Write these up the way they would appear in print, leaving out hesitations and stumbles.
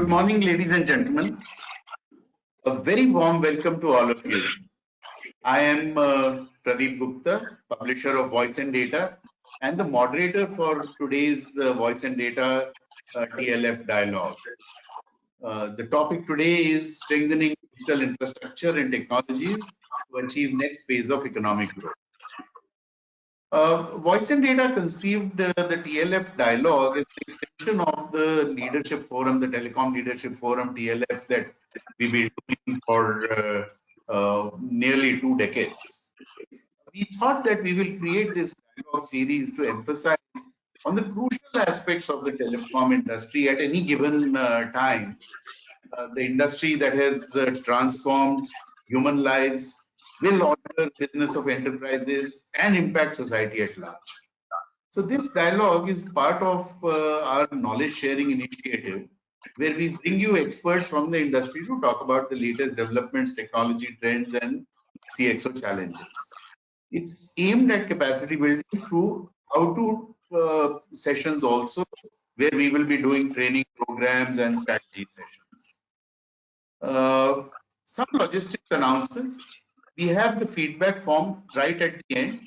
Good morning, ladies and gentlemen. A very warm welcome to all of you. I am Pradeep Gupta, publisher of Voice&Data, and the moderator for today's Voice&Data TLF dialogue. The topic today is strengthening digital infrastructure and technologies to achieve next phase of economic growth. Voice&Data conceived the TLF dialogue as an extension of the leadership forum, the Telecom Leadership Forum TLF that we've been doing for nearly 2 decades. We thought that we will create this dialogue series to emphasize on the crucial aspects of the telecom industry at any given time. The industry that has transformed human lives, will alter business of enterprises and impact society at large. So this dialogue is part of our knowledge sharing initiative, where we bring you experts from the industry to talk about the latest developments, technology trends, and CXO challenges. It's aimed at capacity building through how-to sessions also, where we will be doing training programs and strategy sessions. Some logistics announcements. We have the feedback form right at the end.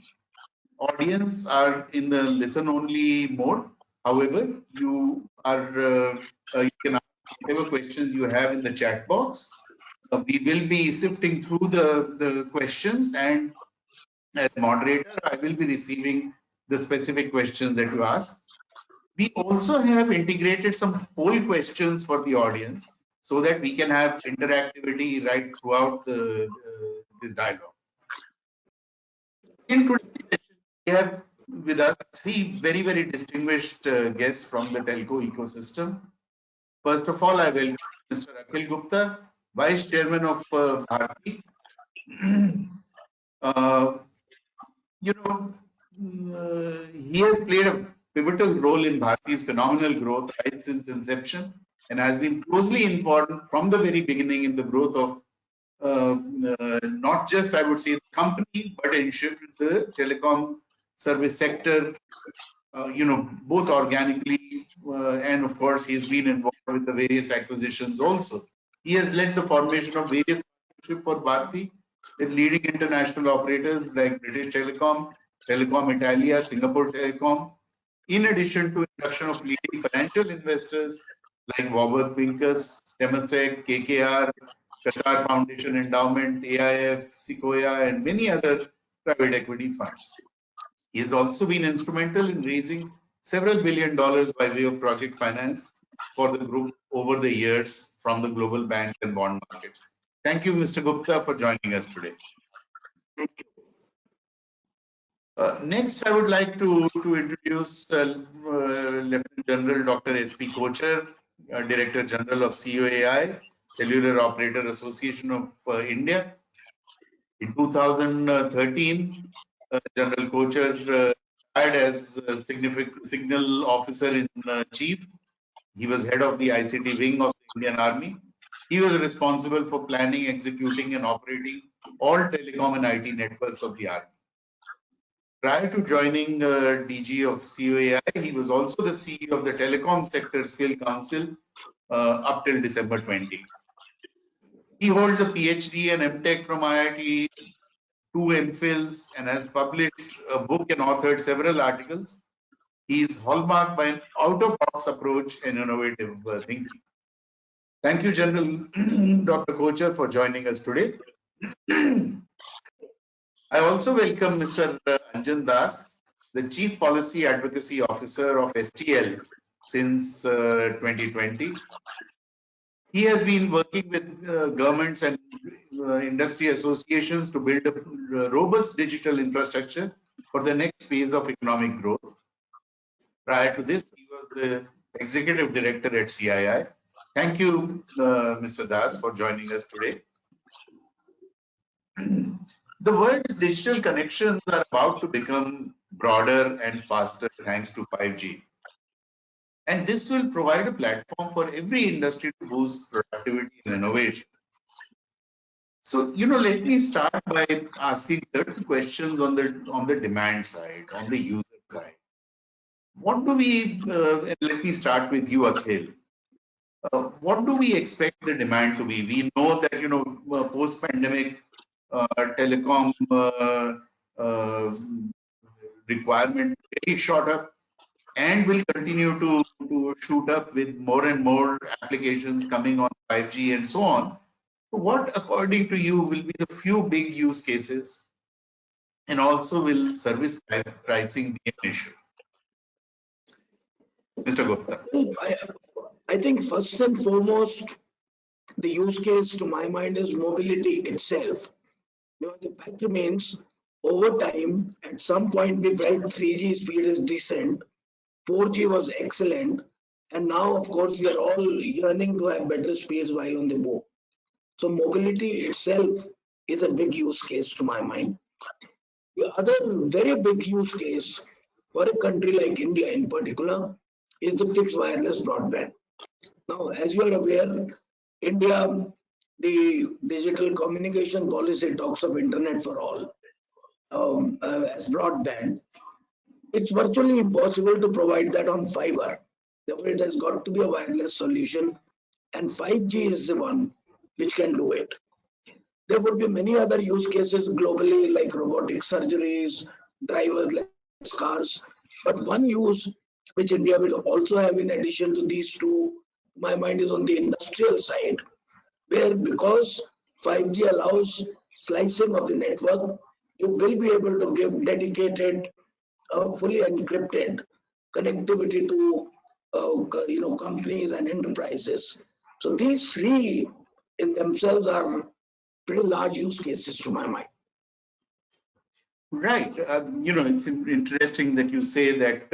Audience are in the listen-only mode. However, you can ask whatever questions you have in the chat box. We will be sifting through the questions, and as moderator, I will be receiving the specific questions that you ask. We also have integrated some poll questions for the audience, so that we can have interactivity right throughout this dialogue. In today's session, we have with us 3 very, very distinguished guests from the telco ecosystem. First of all, I welcome Mr. Akhil Gupta, Vice Chairman of Bharti. He has played a pivotal role in Bharti's phenomenal growth right since inception, and has been closely important from the very beginning in the growth of not just, I would say, the company, but ensured the telecom service sector, both organically and of course he's been involved with the various acquisitions also. He has led the formation of various partnerships for Bharti with leading international operators like British Telecom, Telecom Italia, Singapore Telecom, in addition to induction of leading financial investors like Warburg Pincus, Temasek, KKR, Qatar Foundation Endowment, AIF, COAI, and many other private equity funds. He has also been instrumental in raising several $1 billion by way of project finance for the group over the years from the global bank and bond markets. Thank you, Mr. Gupta, for joining us today. Thank you. Next, I would like to introduce Lieutenant General Dr. S.P. Kochhar, Director General of COAI, Cellular Operator Association of India. In 2013, General Kochhar retired as Signal Officer in Chief. He was head of the ICT wing of the Indian Army. He was responsible for planning, executing, and operating all telecom and IT networks of the Army. Prior to joining DG of COAI, he was also the CEO of the Telecom Sector Skill Council up till December 20. He holds a PhD and MTech from IIT, 2 MPhils, and has published a book and authored several articles. He is hallmarked by an out-of-box approach and innovative thinking. Thank you, General Dr. Kochhar, for joining us today. I also welcome Mr. Anjan Das, the Chief Policy Advocacy Officer of STL since 2020. He has been working with governments and industry associations to build a robust digital infrastructure for the next phase of economic growth. Prior to this, he was the Executive Director at CII. Thank you, Mr. Das, for joining us today. The world's digital connections are about to become broader and faster thanks to 5G. And this will provide a platform for every industry to boost productivity and innovation. So, let me start by asking certain questions on the demand side, on the user side. What do we, let me start with you, Akhil. What do we expect the demand to be? We know that, post-pandemic telecom requirement really shot up and will continue to shoot up with more and more applications coming on 5G and so on. So what, according to you, will be the few big use cases, and also will service pricing be an issue? Mr. Gupta. I think first and foremost, the use case to my mind is mobility itself. The fact remains, over time, at some point we felt 3G speed is decent, 4G was excellent, and now, of course, we are all yearning to have better speeds while on the move. So mobility itself is a big use case to my mind. The other very big use case for a country like India in particular is the fixed wireless broadband. Now, as you are aware, India, the digital communication policy talks of internet for all as broadband. It's virtually impossible to provide that on fiber. Therefore, it has got to be a wireless solution, and 5G is the one which can do it. There would be many other use cases globally, like robotic surgeries, driverless cars. But one use which India will also have in addition to these two, my mind is on the industrial side, where because 5G allows slicing of the network, you will be able to give dedicated, fully encrypted connectivity to companies and enterprises. So these three in themselves are pretty large use cases to my mind. Right. It's interesting that you say that,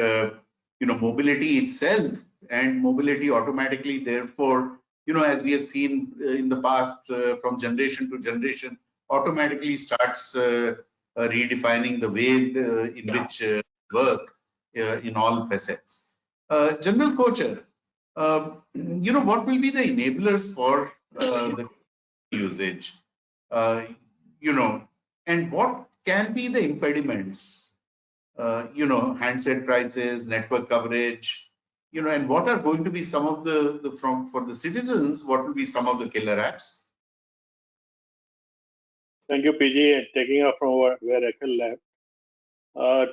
mobility itself and mobility automatically, therefore, as we have seen in the past, from generation to generation, automatically starts redefining the way in which work in all facets. General Kochhar, what will be the enablers for the usage? And what can be the impediments? Handset prices, network coverage, and what are going to be some of for the citizens, what will be some of the killer apps? Thank you, PG, and taking up from where Akhil left.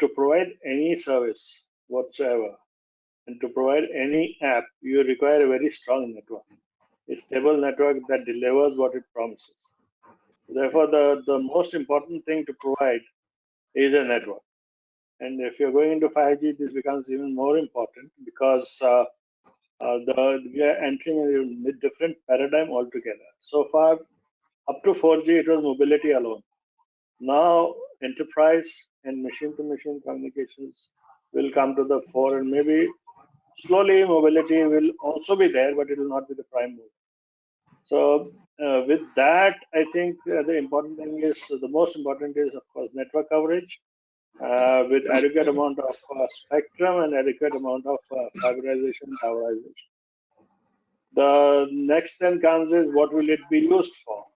To provide any service whatsoever and to provide any app, you require a very strong network, a stable network that delivers what it promises. Therefore, the most important thing to provide is a network. And if you're going into 5G, this becomes even more important because we are entering a different paradigm altogether. So far, up to 4G, it was mobility alone. Now, enterprise and machine-to-machine communications will come to the fore, and maybe slowly mobility will also be there, but it will not be the prime move. So with that, I think the important thing is, the most important is, of course, network coverage with adequate amount of spectrum and adequate amount of fiberization, towerization. The next then comes is, what will it be used for?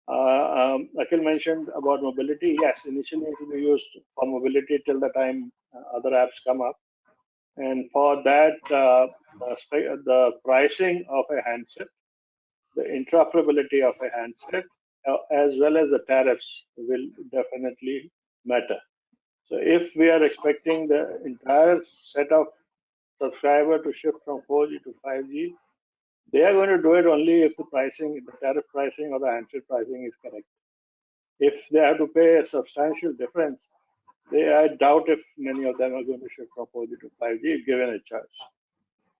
Akhil mentioned about mobility. Yes, initially it will be used for mobility till the time other apps come up. And for that, the pricing of a handset, the interoperability of a handset, as well as the tariffs will definitely matter. So if we are expecting the entire set of subscriber to shift from 4G to 5G, they are going to do it only if the pricing, the tariff pricing or the handset pricing is correct. If they have to pay a substantial difference, I doubt if many of them are going to shift from 4G to 5G if given a choice,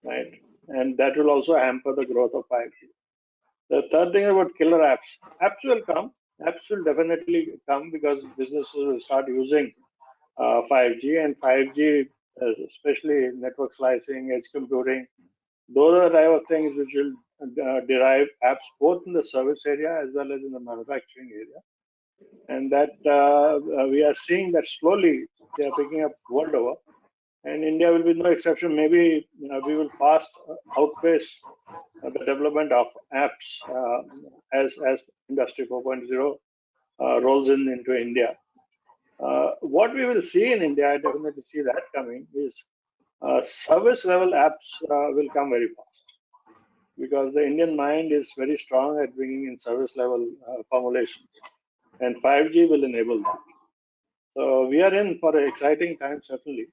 right? And that will also hamper the growth of 5G. The third thing about killer apps. Apps will come. Apps will definitely come because businesses will start using 5G, and 5G, especially network slicing, edge computing, those are the type of things which will derive apps both in the service area as well as in the manufacturing area. And that we are seeing that slowly they are picking up world over, and India will be no exception. Maybe we will fast outpace the development of apps as Industry 4.0 rolls into India. What we will see in India, I definitely see that coming, is service level apps will come very fast. because the Indian mind is very strong at bringing in service level formulations, and 5G will enable that. So we are in for an exciting time, certainly.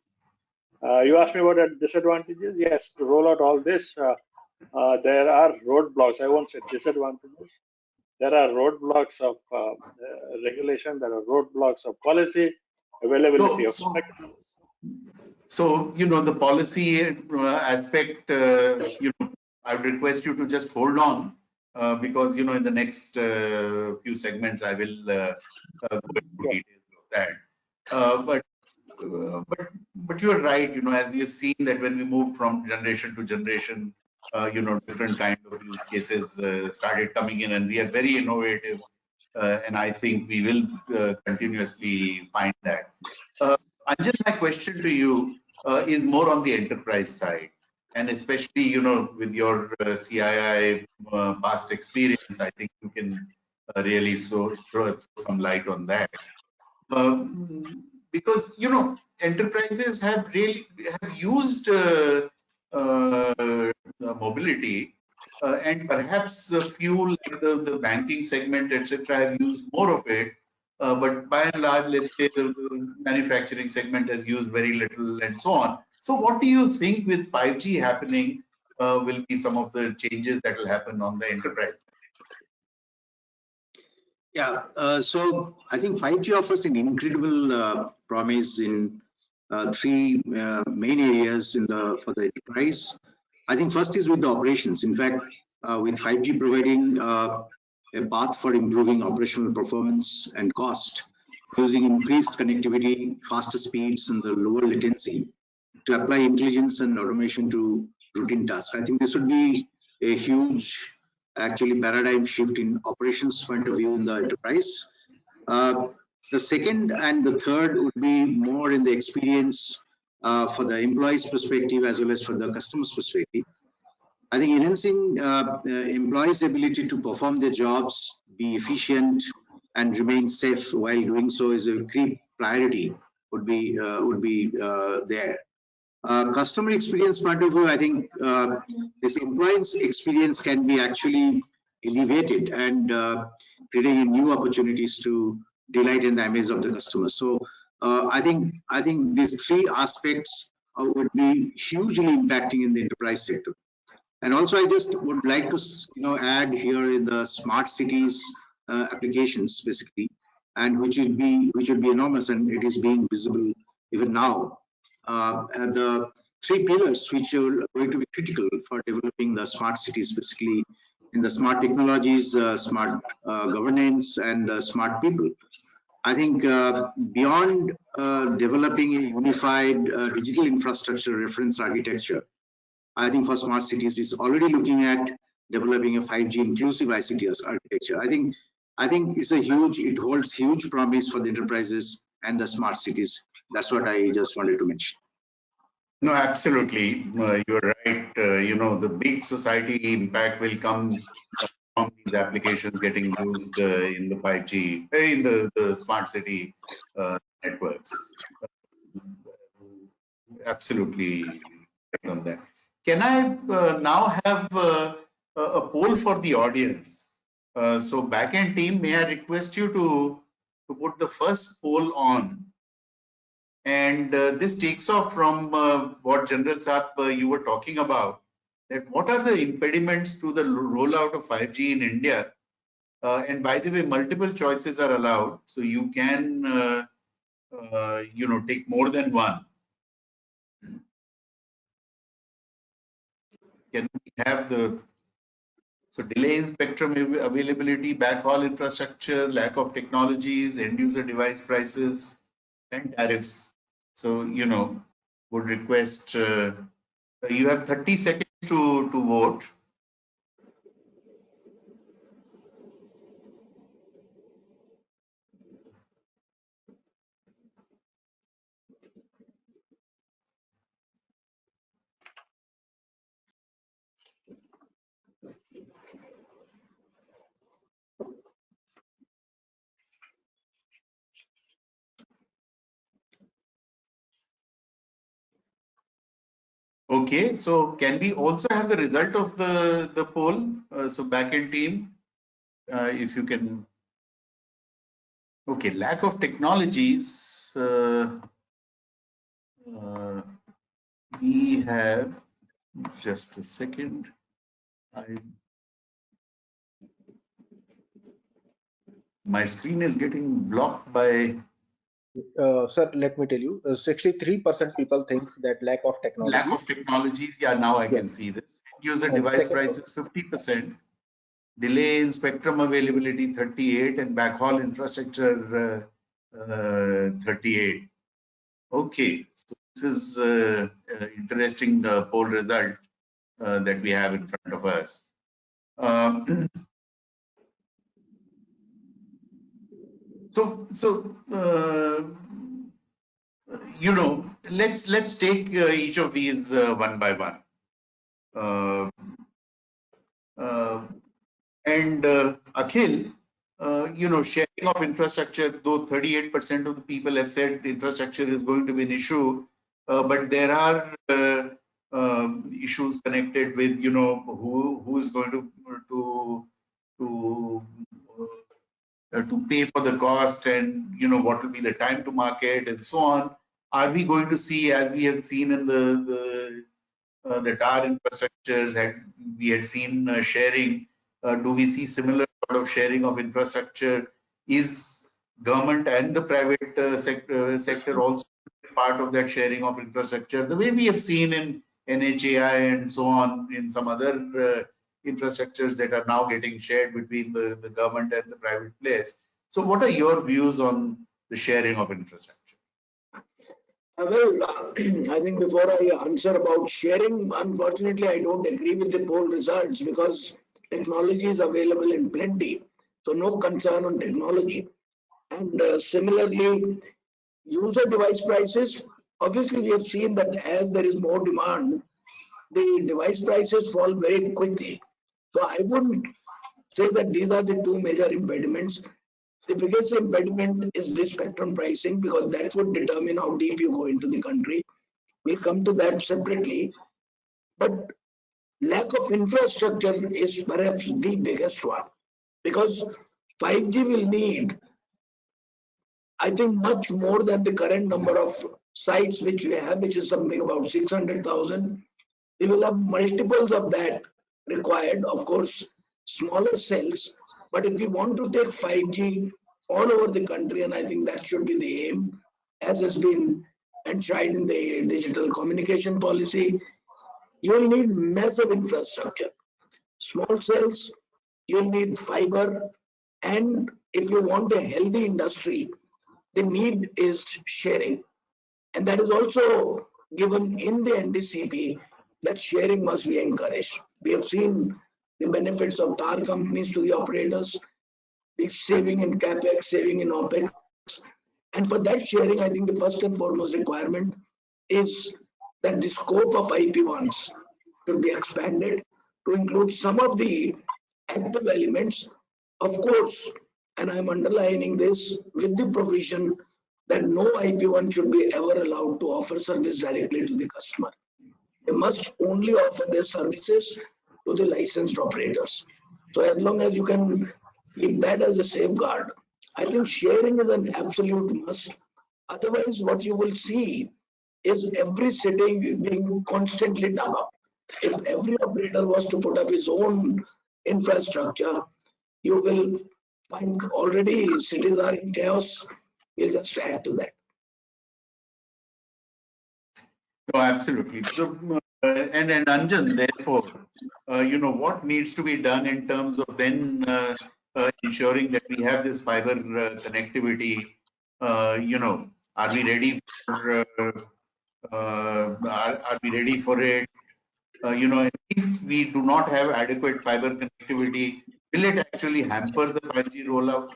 You asked me about the disadvantages. Yes, to roll out all this, there are roadblocks. I won't say disadvantages. There are roadblocks of regulation. There are roadblocks of policy, availability of spectrum. So, the policy aspect, I would request you to just hold on because, in the next few segments, I will go into details of that. But you are right, as we have seen that when we moved from generation to generation, different kind of use cases started coming in, and we are very innovative, and I think we will continuously find that. Anjan, my question to you is more on the enterprise side, and especially, with your CII past experience, I think you can really throw some light on that. Because enterprises have used mobility, and perhaps a few like the banking segment, etc., have used more of it. But by and large, let's say the manufacturing segment has used very little, and so on. So, what do you think with 5G happening will be some of the changes that will happen on the enterprise? Yeah, so I think 5G offers an incredible promise in three main areas for the enterprise. I think first is with the operations. In fact, with 5G providing a path for improving operational performance and cost, using increased connectivity, faster speeds, and the lower latency to apply intelligence and automation to routine tasks. I think this would be a huge actually paradigm shift in operations point of view in the enterprise. The second and the third would be more in the experience for the employees' perspective as well as for the customers' perspective. I think enhancing employees' ability to perform their jobs, be efficient, and remain safe while doing so is a key priority. Would be there. Customer experience point of view, I think this employee's experience can be actually elevated and creating new opportunities to delight in the amaze of the customer. So I think these three aspects would be hugely impacting in the enterprise sector. And also, I just would like to add here in the smart cities applications basically, and which would be enormous, and it is being visible even now. And the three pillars which are going to be critical for developing the smart cities, basically in the smart technologies, smart governance, and smart people. I think beyond developing a unified digital infrastructure reference architecture, I think for smart cities is already looking at developing a 5G inclusive ICT architecture. I think it holds huge promise for the enterprises and the smart cities. That's what I just wanted to mention. No, absolutely. You're right. The big society impact will come from these applications getting used in the 5G, in the smart city networks. Absolutely right on that. Can I now have a poll for the audience? So backend team, may I request you to put the first poll on? And this takes off from what General Saab you were talking about, that what are the impediments to the rollout of 5G in India? And by the way, multiple choices are allowed, so you can take more than one. Can we have delay in spectrum availability, backhaul infrastructure, lack of technologies, end user device prices, and tariffs. So, would request, you have 30 seconds to vote. Okay, so can we also have the result of the poll? So backend team, if you can. Okay, lack of technologies. We have just a second. My screen is getting blocked by. Sir, let me tell you, 63% people think that lack of technologies. Yeah, now I can see this. User And device second- prices 50%, delay in spectrum availability 38, and backhaul infrastructure 38. Okay, so this is interesting poll result that we have in front of us. You know, let's take each of these one by one. Akhil, you know, sharing of infrastructure, though 38% of the people have said infrastructure is going to be an issue, but there are issues connected with, you know, who is going to pay for the cost, and you know what will be the time to market and so on. Are we going to see, as we have seen in the tower infrastructures, and we had seen sharing, do we see similar sort of sharing of infrastructure? Is government and the private sector also part of that sharing of infrastructure, the way we have seen in NHAI and so on, in some other infrastructures that are now getting shared between the government and the private players? So what are your views on the sharing of infrastructure? Well, I think before I answer about sharing, unfortunately, I don't agree with the poll results because technology is available in plenty. So no concern on technology. And similarly, user device prices, obviously we have seen that as there is more demand, the device prices fall very quickly. So I wouldn't say that these are the two major impediments. The biggest impediment is the spectrum pricing because that would determine how deep you go into the country. We'll come to that separately. But lack of infrastructure is perhaps the biggest one because 5G will need, I think, much more than the current number of sites which we have, which is something about 600,000. We will have multiples of that required, of course, smaller cells. But if we want to take 5G all over the country, and I think that should be the aim, as has been enshrined in the digital communication policy, you'll need massive infrastructure. Small cells, you'll need fiber, and if you want a healthy industry, the need is sharing. And that is also given in the NDCP that sharing must be encouraged. We have seen the benefits of tower companies to the operators, the saving in capex, saving in opex. And for that sharing, I think the first and foremost requirement is that the scope of IP1s should be expanded to include some of the active elements, of course, and I'm underlining this with the provision that no IP1 should be ever allowed to offer service directly to the customer. They must only offer their services to the licensed operators. So as long as you can keep that as a safeguard, I think sharing is an absolute must. Otherwise, what you will see is every city being constantly dug up. If every operator was to put up his own infrastructure, you will find already cities are in chaos. We'll just add to that. No, absolutely. So, and Anjan, therefore, you know, what needs to be done in terms of then ensuring that we have this fiber connectivity? You know, are we ready for? Are we ready for it? You know, if we do not have adequate fiber connectivity, will it actually hamper the 5G rollout?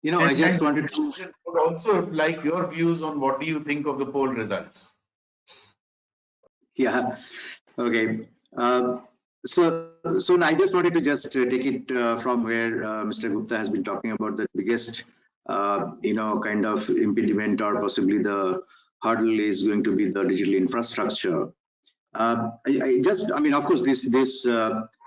You know, I just wanted to would also like your views on what do you think of the poll results? Yeah. Okay. So I just wanted to just take it from where Mr. Gupta has been talking about the biggest, you know, kind of impediment or possibly the hurdle is going to be the digital infrastructure. I mean, of course, these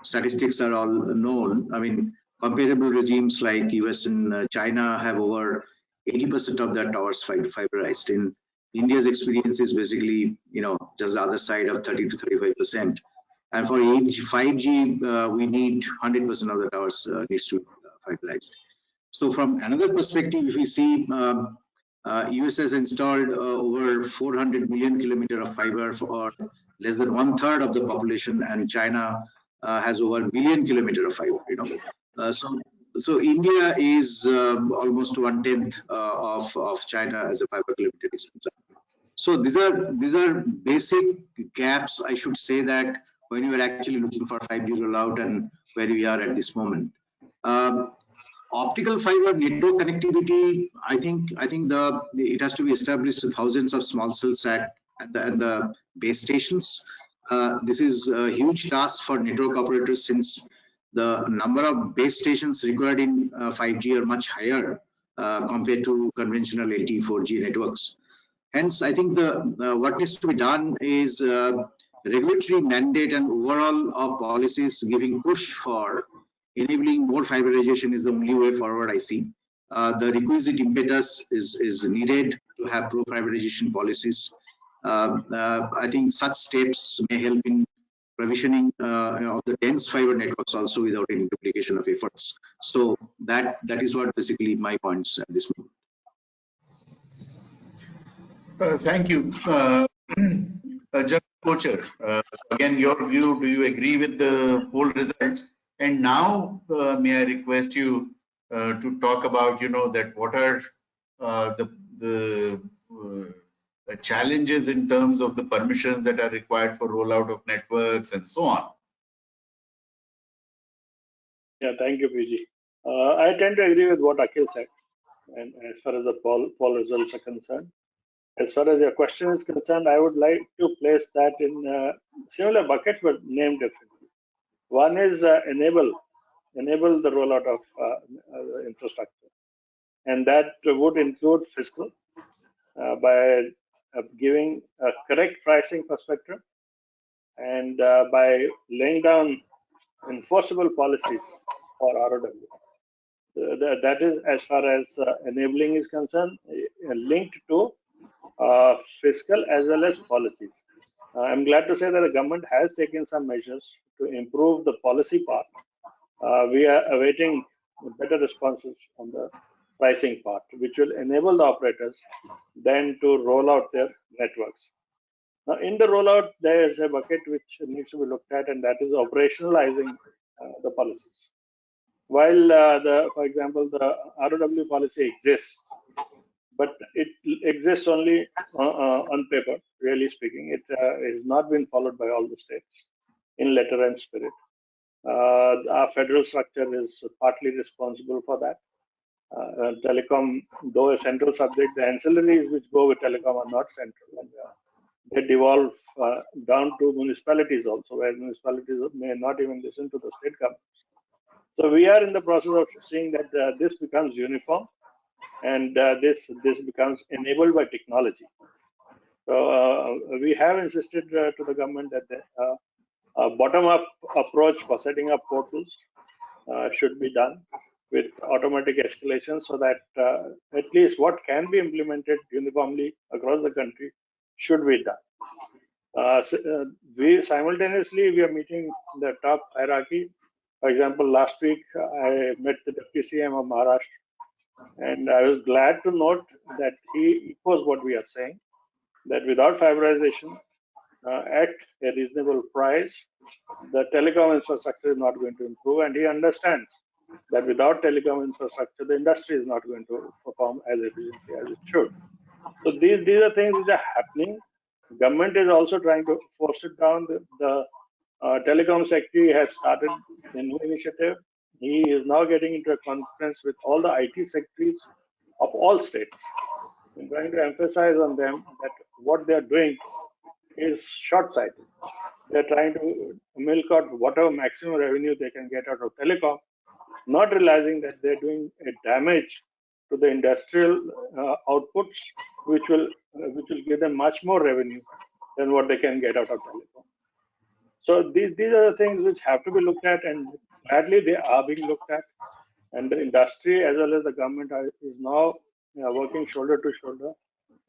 statistics are all known. I mean, comparable regimes like US and China have over 80% of their towers fiberized. In India's experience is basically, just the other side of 30 to 35%. And for 5G, we need 100% of the towers needs to be fiberized. So from another perspective, if we see US has installed over 400 million kilometer of fiber for less than 1/3 of the population, and China has over 1 billion kilometer of fiber. So India is almost 1/10 of China as a fiber kilometer is concerned. So these are basic gaps, I should say, that when you are actually looking for 5G rollout and where we are at this moment. Optical fiber network connectivity, I think it has to be established to thousands of small cells at the base stations. This is a huge task for network operators, since the number of base stations required in 5G are much higher compared to conventional LTE 4G networks. Hence, I think what needs to be done is regulatory mandate and overall policies giving push for enabling more fiberization is the only way forward, I see. The requisite impetus is needed to have pro-fiberization policies. I think such steps may help in provisioning of the dense fiber networks also without any duplication of efforts. So that is what basically my points at this moment. Thank you. Just Kochhar, again, your view, do you agree with the poll results? And now, may I request you to talk about, that what are the challenges in terms of the permissions that are required for rollout of networks and so on? Yeah, thank you, PG. I tend to agree with what Akhil said, and as far as the poll results are concerned. As far as your question is concerned, I would like to place that in similar buckets but named differently. One is enable the rollout of infrastructure, and that would include fiscal by giving a correct pricing for spectrum, and by laying down enforceable policies for ROW. That is, as far as enabling is concerned, linked to fiscal as well as policies. I'm glad to say that the government has taken some measures to improve the policy part. We are awaiting better responses on the pricing part, which will enable the operators then to roll out their networks. Now, in the rollout, there is a bucket which needs to be looked at, and that is operationalizing the policies. While for example, the ROW policy exists, but it exists only on paper, really speaking. It has not been followed by all the states in letter and spirit. Our federal structure is partly responsible for that. Telecom, though a central subject, the ancillaries which go with telecom are not central, and they devolve down to municipalities also, where municipalities may not even listen to the state governments. So we are in the process of seeing that this becomes uniform, and this becomes enabled by technology. So we have insisted to the government that the bottom-up approach for setting up portals should be done with automatic escalation, so that at least what can be implemented uniformly across the country should be done. We simultaneously are meeting the top hierarchy. For example, last week I met the Deputy CM of Maharashtra, and I was glad to note that he echoes what we are saying, that without fiberization at a reasonable price, the telecom infrastructure is not going to improve, and he understands that without telecom infrastructure, the industry is not going to perform as efficiently as it should. So these are things which are happening. Government is also trying to force it down. The telecom secretary has started a new initiative. He is now getting into a conference with all the IT secretaries of all states and trying to emphasize on them that what they are doing is short-sighted. They're trying to milk out whatever maximum revenue they can get out of telecom, not realizing that they're doing a damage to the industrial outputs, which will which will give them much more revenue than what they can get out of telecom. So these are the things which have to be looked at, and gladly they are being looked at. And the industry as well as the government is now working shoulder to shoulder,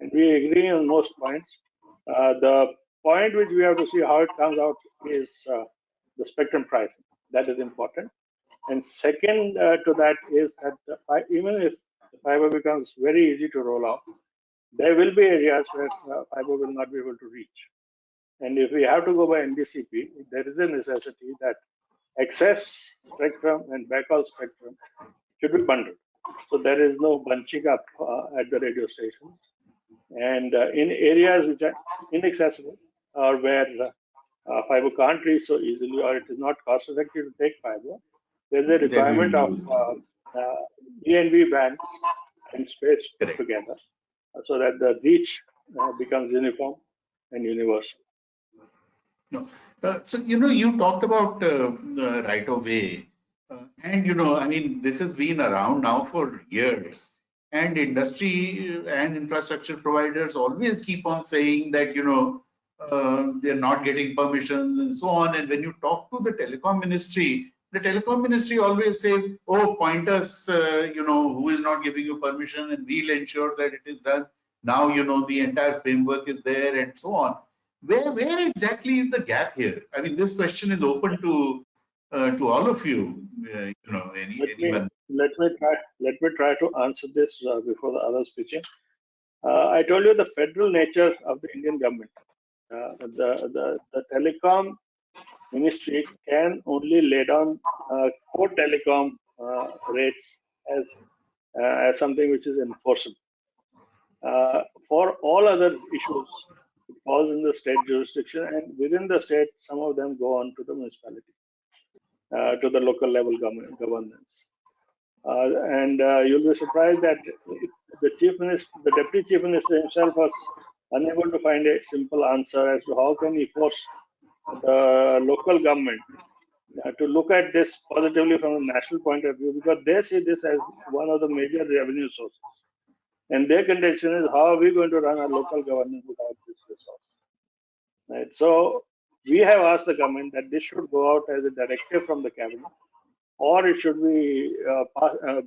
and we agree on most points. The point which we have to see how it comes out is the spectrum pricing. That is important. And second to that is that even if the fiber becomes very easy to roll out, there will be areas where fiber will not be able to reach. And if we have to go by NBCP, there is a necessity that excess spectrum and backhaul spectrum should be bundled. So there is no bunching up at the radio stations. And in areas which are inaccessible or where fiber can't reach so easily, or it is not cost effective to take fiber, there's a requirement of ENV bands and space put together so that the reach becomes uniform and universal. No. So, you talked about right of way. And, I mean, this has been around now for years. And industry and infrastructure providers always keep on saying that, they're not getting permissions and so on. And when you talk to the telecom ministry always says, oh, point us, who is not giving you permission, and we'll ensure that it is done. Now, the entire framework is there and so on. Where exactly is the gap here? I mean, this question is open to all of you. Anyone. Let me try to answer this before the others pitch in. I told you the federal nature of the Indian government. The telecom ministry can only lay down core telecom rates as something which is enforceable. For all other issues, it falls in the state jurisdiction, and within the state, some of them go on to the municipality, to the local level governance. And you'll be surprised that the deputy chief minister himself was unable to find a simple answer as to how can he force the local government to look at this positively from a national point of view, because they see this as one of the major revenue sources. And their contention is, how are we going to run our local governance without this resource? Right. So we have asked the government that this should go out as a directive from the cabinet, or it should be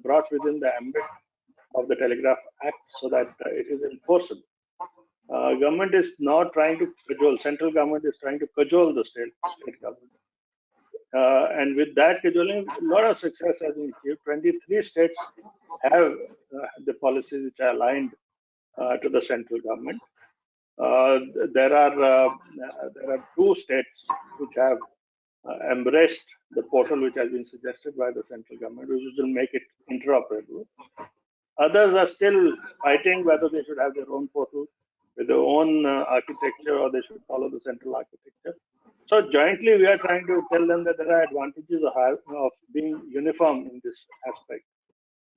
brought within the ambit of the Telegraph Act so that it is enforceable. Government is now trying to cajole, central government is trying to cajole the state government. And with that cajoling, a lot of success has been achieved. 23 states have the policies which are aligned to the central government. There are 2 states which have embraced the portal which has been suggested by the central government, which will make it interoperable. Others are still fighting whether they should have their own portal with their own architecture, or they should follow the central architecture. So jointly, we are trying to tell them that there are advantages of being uniform in this aspect.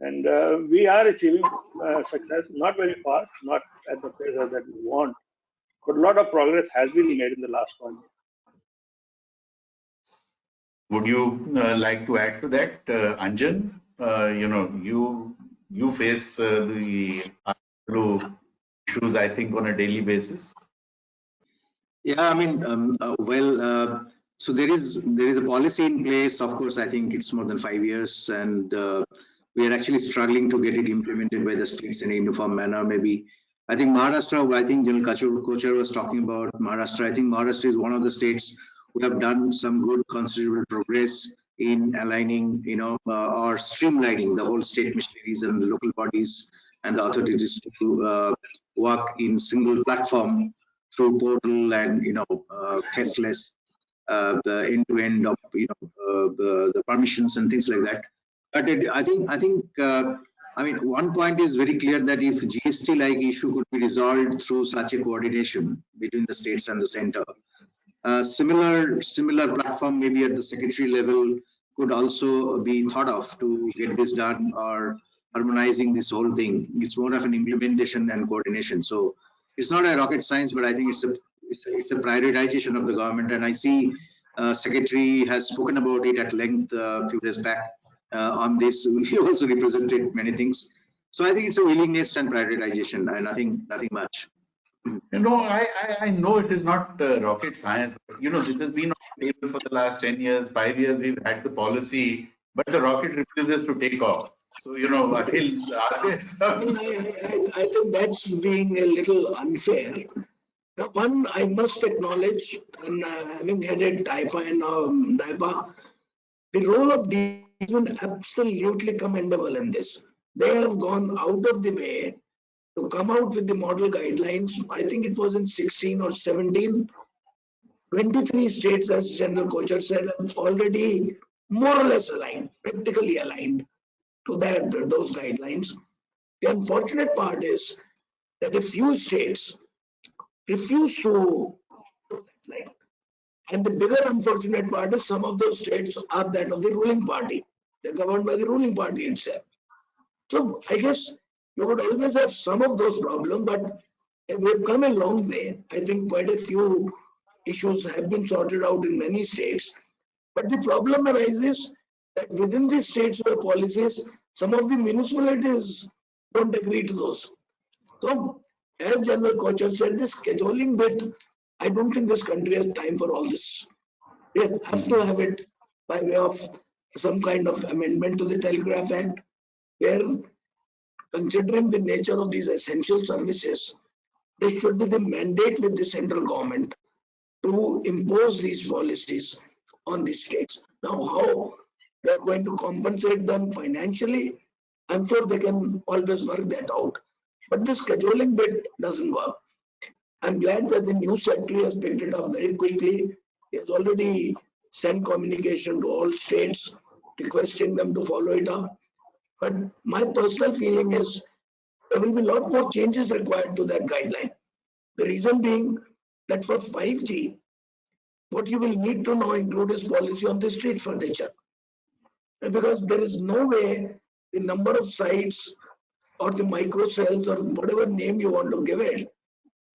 And we are achieving success, not very fast, not at the pace that we want, but a lot of progress has been made in the last 1 year. Would you like to add to that, Anjan? You face the issues, I think, on a daily basis. Yeah, I mean, so there is a policy in place. Of course, I think it's more than 5 years, and we are actually struggling to get it implemented by the states in a uniform manner. Maybe I think Maharashtra. I think General Kochhar was talking about Maharashtra. I think Maharashtra is one of the states who have done some good, considerable progress in aligning, or streamlining the whole state machineries and the local bodies and the authorities to work in single platform through portal and faceless, the end-to-end of the permissions and things like that. But I mean, one point is very clear, that if GST-like issue could be resolved through such a coordination between the states and the center, similar platform maybe at the secretary level could also be thought of to get this done, or harmonizing this whole thing. It's more of an implementation and coordination. So it's not a rocket science, but I think it's a prioritization of the government. And I see Secretary has spoken about it at length a few days back on this. He also represented many things. So I think it's a willingness and prioritization, and nothing much. I know it is not rocket science, but this has been on the table for the last 10 years, 5 years. We've had the policy, but the rocket refuses to take off. So, Akhil, are there some? I think that's being a little unfair. Now, one, I must acknowledge, and having headed DIPA and DIPA, the role of DIPA has been absolutely commendable in this. They have gone out of the way to come out with the model guidelines. I think it was in 16 or 17. 23 states, as General Kochhar said, have already more or less aligned, practically aligned to those guidelines. The unfortunate part is that a few states refuse to do that line. And the bigger unfortunate part is some of those states are that of the ruling party. They're governed by the ruling party itself. So I guess you would always have some of those problems, but we've come a long way. I think quite a few issues have been sorted out in many states. But the problem arises that within the states or policies, some of the municipalities don't agree to those. So, as General Kochhar said, this scheduling bit, I don't think this country has time for all this. We have to have it by way of some kind of amendment to the Telegraph Act, where considering the nature of these essential services, there should be the mandate with the central government to impose these policies on the states. Now, how they're going to compensate them financially, I'm sure they can always work that out. But the scheduling bit doesn't work. I'm glad that the new secretary has picked it up very quickly. He has already sent communication to all states requesting them to follow it up. But my personal feeling is there will be a lot more changes required to that guideline. The reason being that for 5G, what you will need to know include is policy on the street furniture. Because there is no way the number of sites or the micro cells or whatever name you want to give it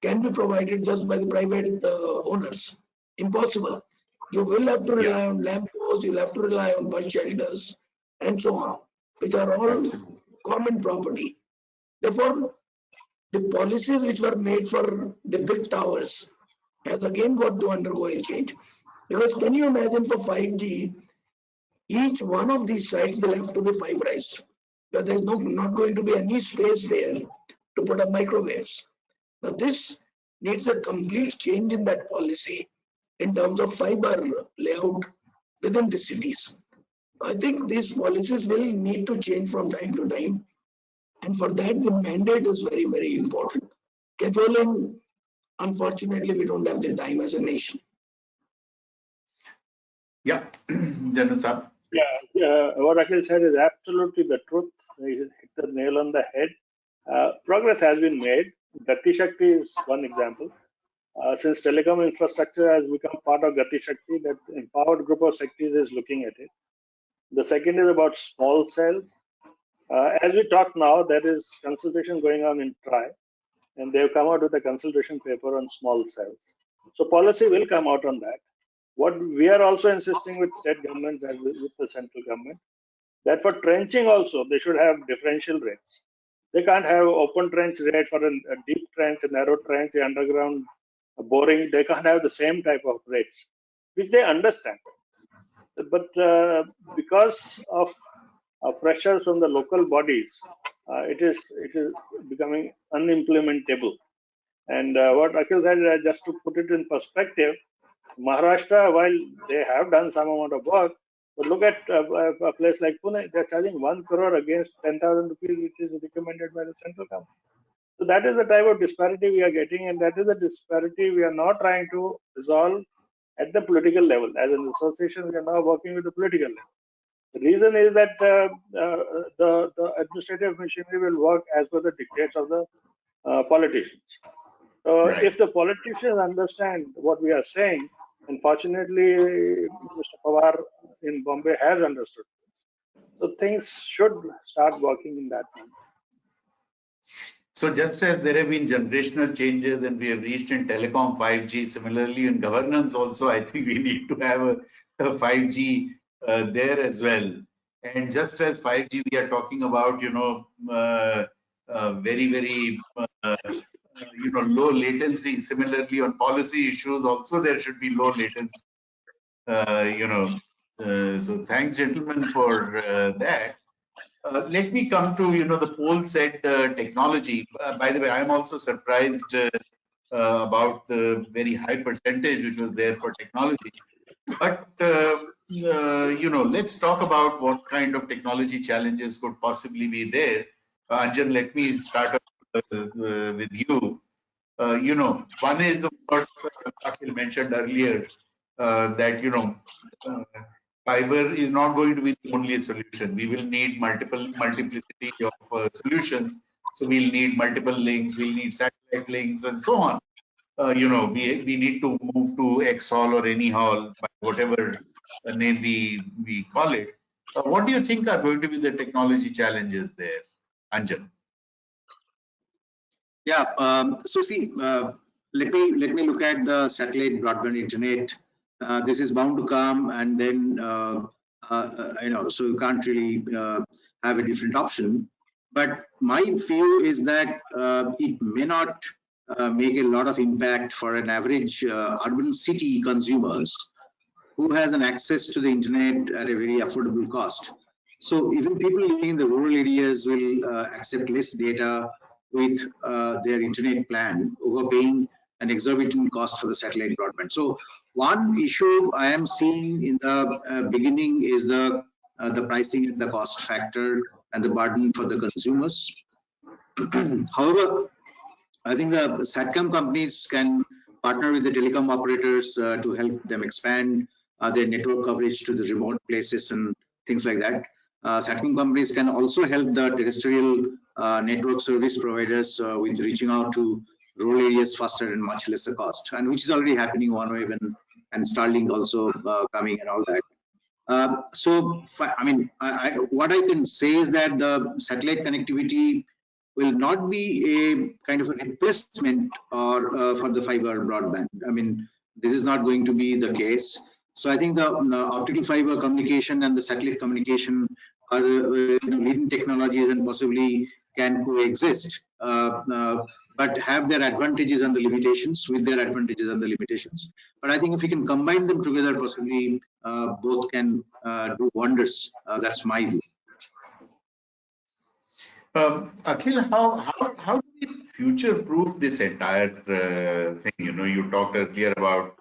can be provided just by the private owners. Impossible. You will have to rely on lamp posts, you'll have to rely on bus shelters, and so on, which are all Absolutely. common property. Therefore, the policies which were made for the big towers has again got to undergo a change. Because can you imagine for 5G, each one of these sites will have to be fiberized. But there's not going to be any space there to put up microwaves. Now, this needs a complete change in that policy in terms of fiber layout within the cities. I think these policies will need to change from time to time. And for that, the mandate is very, very important. Scheduling, unfortunately, we don't have the time as a nation. Yeah, General Saab. Yeah, what Akhil said is absolutely the truth. He hit the nail on the head. Progress has been made. Gati Shakti is one example. Since telecom infrastructure has become part of Gati Shakti, that empowered group of sectors is looking at it. The second is about small cells. As we talk now, there is consultation going on in TRI, and they have come out with a consultation paper on small cells. So policy will come out on that. What we are also insisting with state governments and with the central government, that for trenching also, they should have differential rates. They can't have open trench rate for a deep trench, a narrow trench, a underground boring. They can't have the same type of rates, which they understand. But because of pressures from the local bodies, it is becoming unimplementable. And what Akhil said, just to put it in perspective, Maharashtra, while they have done some amount of work, but look at a place like Pune, they're charging 1 crore against 10,000 rupees, which is recommended by the central government. So that is the type of disparity we are getting, and that is the disparity we are now trying to resolve at the political level. As an association, we are now working with the political level. The reason is that the administrative machinery will work as per the dictates of the politicians. So Right. if the politicians understand what we are saying, and fortunately, Mr. Pawar in Bombay has understood this, so things should start working in that manner. So just as there have been generational changes and we have reached in telecom 5G, similarly in governance also, I think we need to have a 5G there as well. And just as 5G, we are talking about, very, very low latency. Similarly, on policy issues, also there should be low latency. So thanks, gentlemen, for that. Let me come to, the poll said technology. By the way, I'm also surprised about the very high percentage which was there for technology. But, let's talk about what kind of technology challenges could possibly be there. Anjan, let me start with you. One is, of course, Akhil mentioned earlier that, uh, fiber is not going to be the only solution. We will need multiplicity of solutions. So we'll need multiple links, we'll need satellite links, and so on. We need to move to X hall or any hall, by whatever name we call it. What do you think are going to be the technology challenges there, Anjan? Yeah. So see, let me look at the satellite broadband internet. This is bound to come, and then so you can't really have a different option. But my view is that it may not make a lot of impact for an average urban city consumers who has an access to the internet at a very affordable cost. So even people living in the rural areas will accept less data with their internet plan over paying an exorbitant cost for the satellite broadband. So one issue I am seeing in the beginning is the pricing and the cost factor and the burden for the consumers. However, I think the SATCOM companies can partner with the telecom operators to help them expand their network coverage to the remote places and things like that. SATCOM companies can also help the terrestrial network service providers with reaching out to rural areas faster and much lesser cost, and which is already happening OneWeb and Starlink also coming and all that. What I can say is that the satellite connectivity will not be a kind of a replacement or for the fiber broadband. I mean, this is not going to be the case. So I think the optical fiber communication and the satellite communication are leading technologies and possibly can coexist, but have their advantages and the limitations with their advantages and the limitations. But I think if we can combine them together, possibly both can do wonders. That's my view. Akhil, how do we future-proof this entire thing? You talked earlier about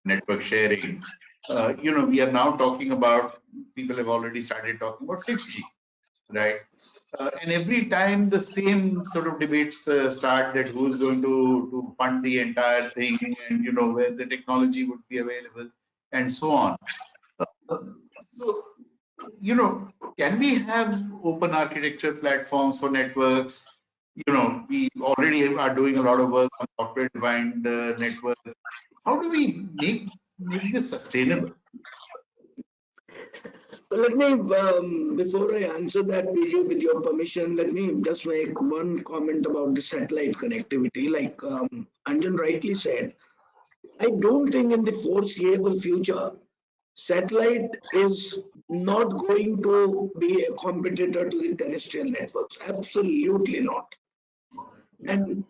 network sharing. We are now talking about, people have already started talking about 6G, right? And every time the same sort of debates start, that who's going to fund the entire thing, and where the technology would be available, and so on. So, can we have open architecture platforms for networks? We already are doing a lot of work on software-defined networks. How do we make this sustainable? Well, let me, before I answer that, PJ, with your permission, let me just make one comment about the satellite connectivity. Like Anjan rightly said, I don't think in the foreseeable future, satellite is not going to be a competitor to the terrestrial networks. Absolutely not. And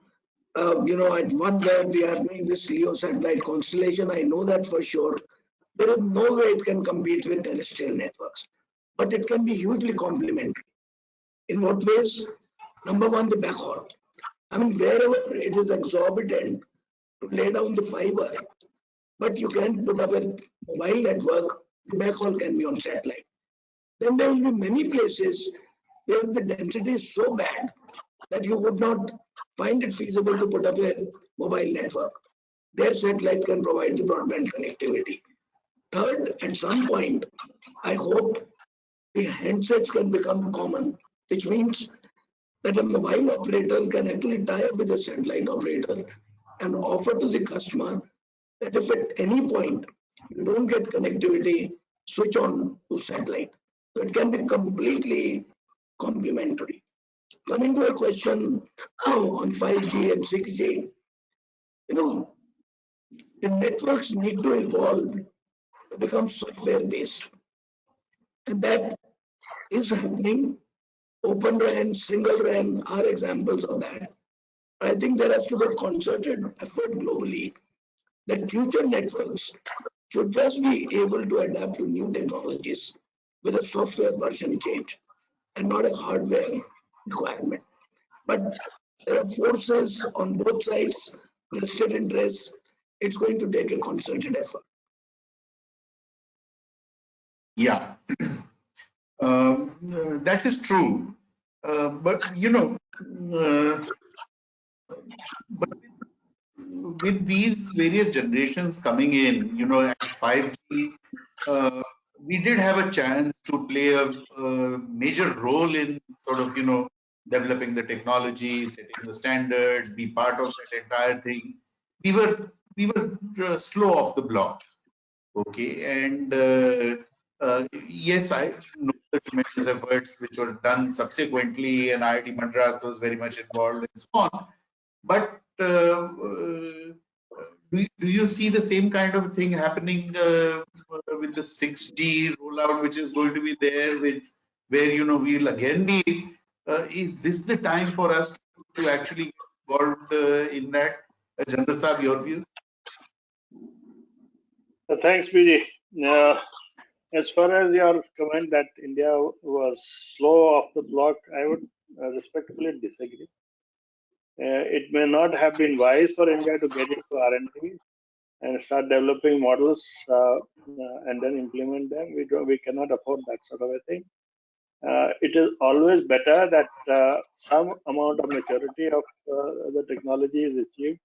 at OneWeb, we are doing this LEO satellite constellation. I know that for sure. There is no way it can compete with terrestrial networks, but it can be hugely complementary. In what ways? Number one, the backhaul. I mean, wherever it is exorbitant to lay down the fiber, but you can put up a mobile network, the backhaul can be on satellite. Then there will be many places where the density is so bad that you would not find it feasible to put up a mobile network. Their satellite can provide the broadband connectivity. Third, at some point, I hope the handsets can become common, which means that a mobile operator can actually tie up with a satellite operator and offer to the customer that if at any point you don't get connectivity, switch on to satellite. So it can be completely complementary. Coming to a question on 5G and 6G, the networks need to evolve to become software based. And that is happening. Open RAN, single RAN are examples of that. I think there has to be a concerted effort globally that future networks should just be able to adapt to new technologies with a software version change and not a hardware requirement. But there are forces on both sides, vested interests. It's going to take a concerted effort. Yeah, that is true. But but with these various generations coming in, at 5G, we did have a chance to play a major role in sort of, developing the technology, setting the standards, be part of that entire thing. We were slow off the block. Okay, and yes, I know the tremendous efforts which were done subsequently, and IIT Madras was very much involved and so on. But do you see the same kind of thing happening with the 6G rollout, which is going to be there, where we'll again be? Is this the time for us to actually get involved in that? General Saab, your views? Thanks, PG. As far as your comment that India was slow off the block, I would respectfully disagree. It may not have been wise for India to get into R&D and start developing models and then implement them. We cannot afford that sort of a thing. It is always better that some amount of maturity of the technology is achieved,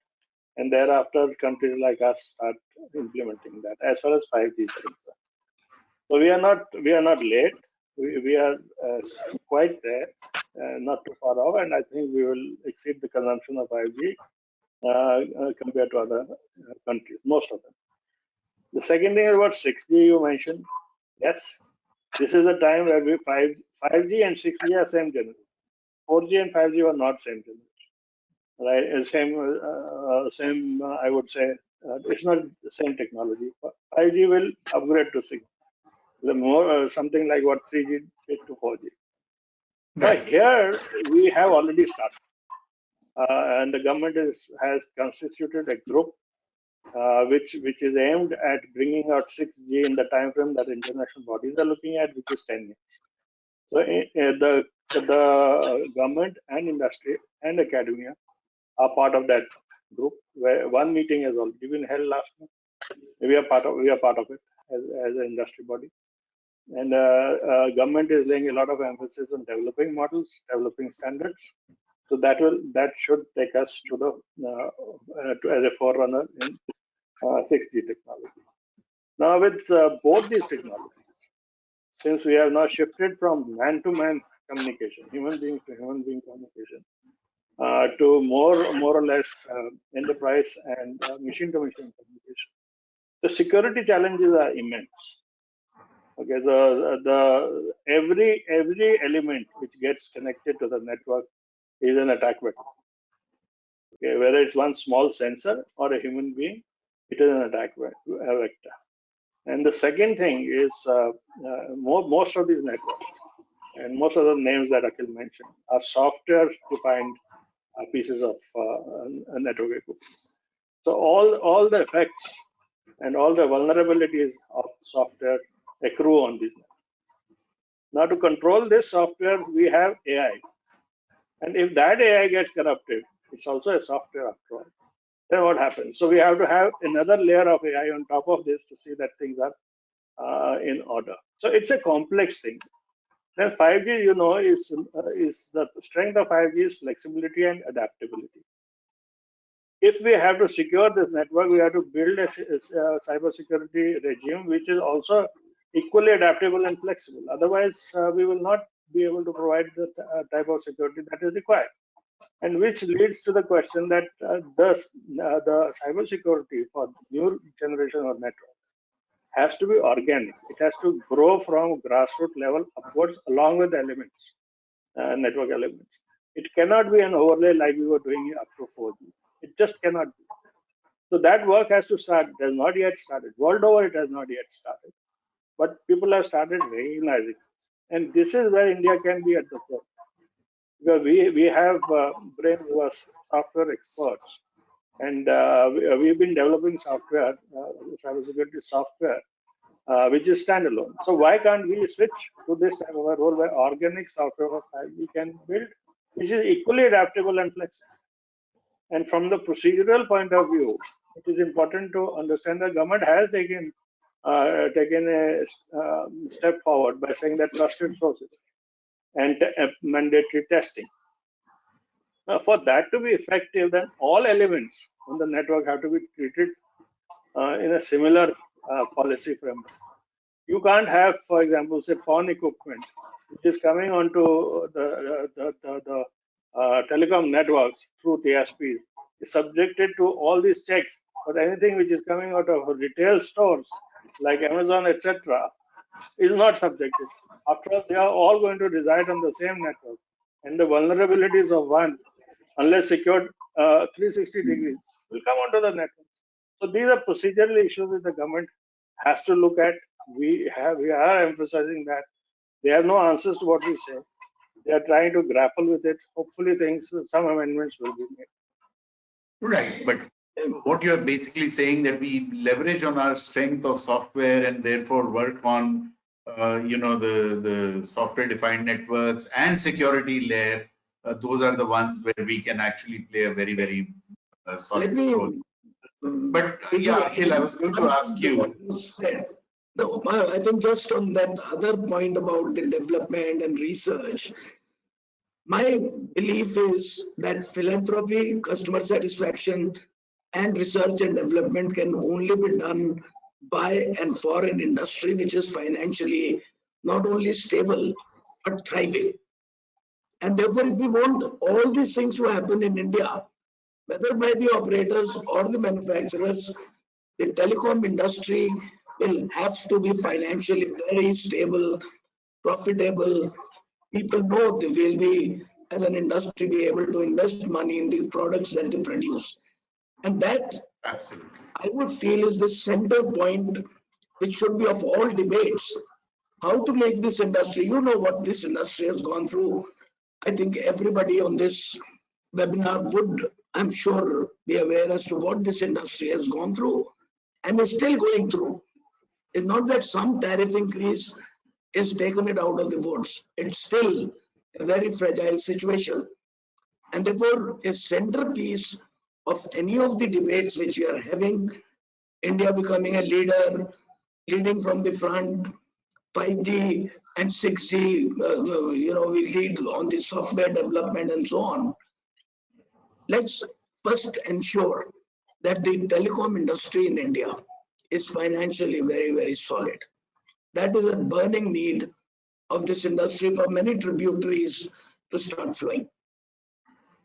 and thereafter countries like us start implementing that. As far as 5G is concerned, so we are not late. We are quite there, not too far off, and I think we will exceed the consumption of 5G compared to other countries, most of them. The second thing is about 6G you mentioned. Yes, this is the time where 5G and 6G are same generation. 4G and 5G were not same generation. Right? Same. I would say it's not the same technology. 5G will upgrade to 6G. The more something like what 3G did to 4G. Now here we have already started, and the government has constituted a group which is aimed at bringing out 6G in the time frame that international bodies are looking at, which is 10 years. So the government and industry and academia are part of that group. Where one meeting has already been held last month. We are part of it as an industry body, and government is laying a lot of emphasis on developing models, developing standards. So that should take us to the as a forerunner in 6G technology. Now with both these technologies, since we have now shifted from man-to-man communication, human being to human being communication, to more or less enterprise and machine-to-machine communication, the security challenges are immense. Okay, the every element which gets connected to the network is an attack vector. Okay, whether it's one small sensor or a human being, it is an attack vector. And the second thing is most of these networks and most of the names that Akhil mentioned are software-defined pieces of network equipment. So all the effects and all the vulnerabilities of software accrue on these networks. Now to control this software, we have AI. And if that AI gets corrupted, it's also a software after all. Then what happens? So we have to have another layer of AI on top of this to see that things are in order. So it's a complex thing. Then 5G, is the strength of 5G is flexibility and adaptability. If we have to secure this network, we have to build a cybersecurity regime which is also equally adaptable and flexible. Otherwise, we will not be able to provide the type of security that is required. And which leads to the question that the cybersecurity for new generation of network has to be organic. It has to grow from grassroots level upwards along with the elements, network elements. It cannot be an overlay like we were doing up to 4G. It just cannot be. So that work has to start. It has not yet started. World over, it has not yet started. But people have started recognizing this. And this is where India can be at the front. because we have brain who are software experts, and we've been developing software, cybersecurity software, which is standalone. So why can't we switch to this type of a role where organic software for 5G can build, which is equally adaptable and flexible? And from the procedural point of view, it is important to understand the government has taken a step forward by saying that trusted sources and mandatory testing. Now, for that to be effective, then all elements on the network have to be treated in a similar policy framework. You can't have, for example, say pawn equipment, which is coming onto the telecom networks through TSPs, is subjected to all these checks. But anything which is coming out of retail stores like Amazon, etc., is not subjected. After all, they are all going to reside on the same network, and the vulnerabilities of one, unless secured 360 degrees, will come onto the network. So these are procedural issues that the government has to look at. We are emphasizing that they have no answers to what we say. They are trying to grapple with it. Hopefully, some amendments will be made. Right, but what you're basically saying that we leverage on our strength of software and therefore work on, the software-defined networks and security layer. Those are the ones where we can actually play a very, very solid role. But yeah, Akhil, I was going to ask you. No, I think just on that other point about the development and research, my belief is that philanthropy, customer satisfaction, and research and development can only be done by and for an industry which is financially not only stable but thriving. And therefore, if we want all these things to happen in India, whether by the operators or the manufacturers, the telecom industry will have to be financially very stable, profitable. People know they will be, as an industry, be able to invest money in the products that they produce. And that, Absolutely, I would feel, is the center point which should be of all debates. How to make this industry, you know what this industry has gone through. I think everybody on this webinar would, I'm sure, be aware as to what this industry has gone through and is still going through. It's not that some tariff increase is taken it out of the woods. It's still a very fragile situation. And therefore, a centerpiece of any of the debates which we are having, India becoming a leader, leading from the front, 5G and 6G, we lead on the software development and so on. Let's first ensure that the telecom industry in India is financially very, very solid. That is a burning need of this industry for many tributaries to start flowing.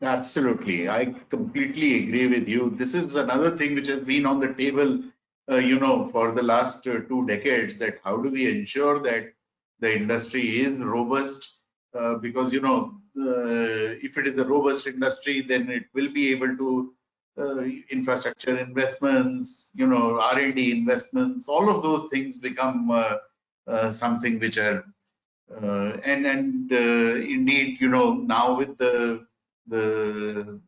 Absolutely. I completely agree with you. This is another thing which has been on the table, for the last 2 decades, that how do we ensure that the industry is robust? Because, if it is a robust industry, then it will be able to infrastructure investments, R&D investments, all of those things become something which are, indeed, now with this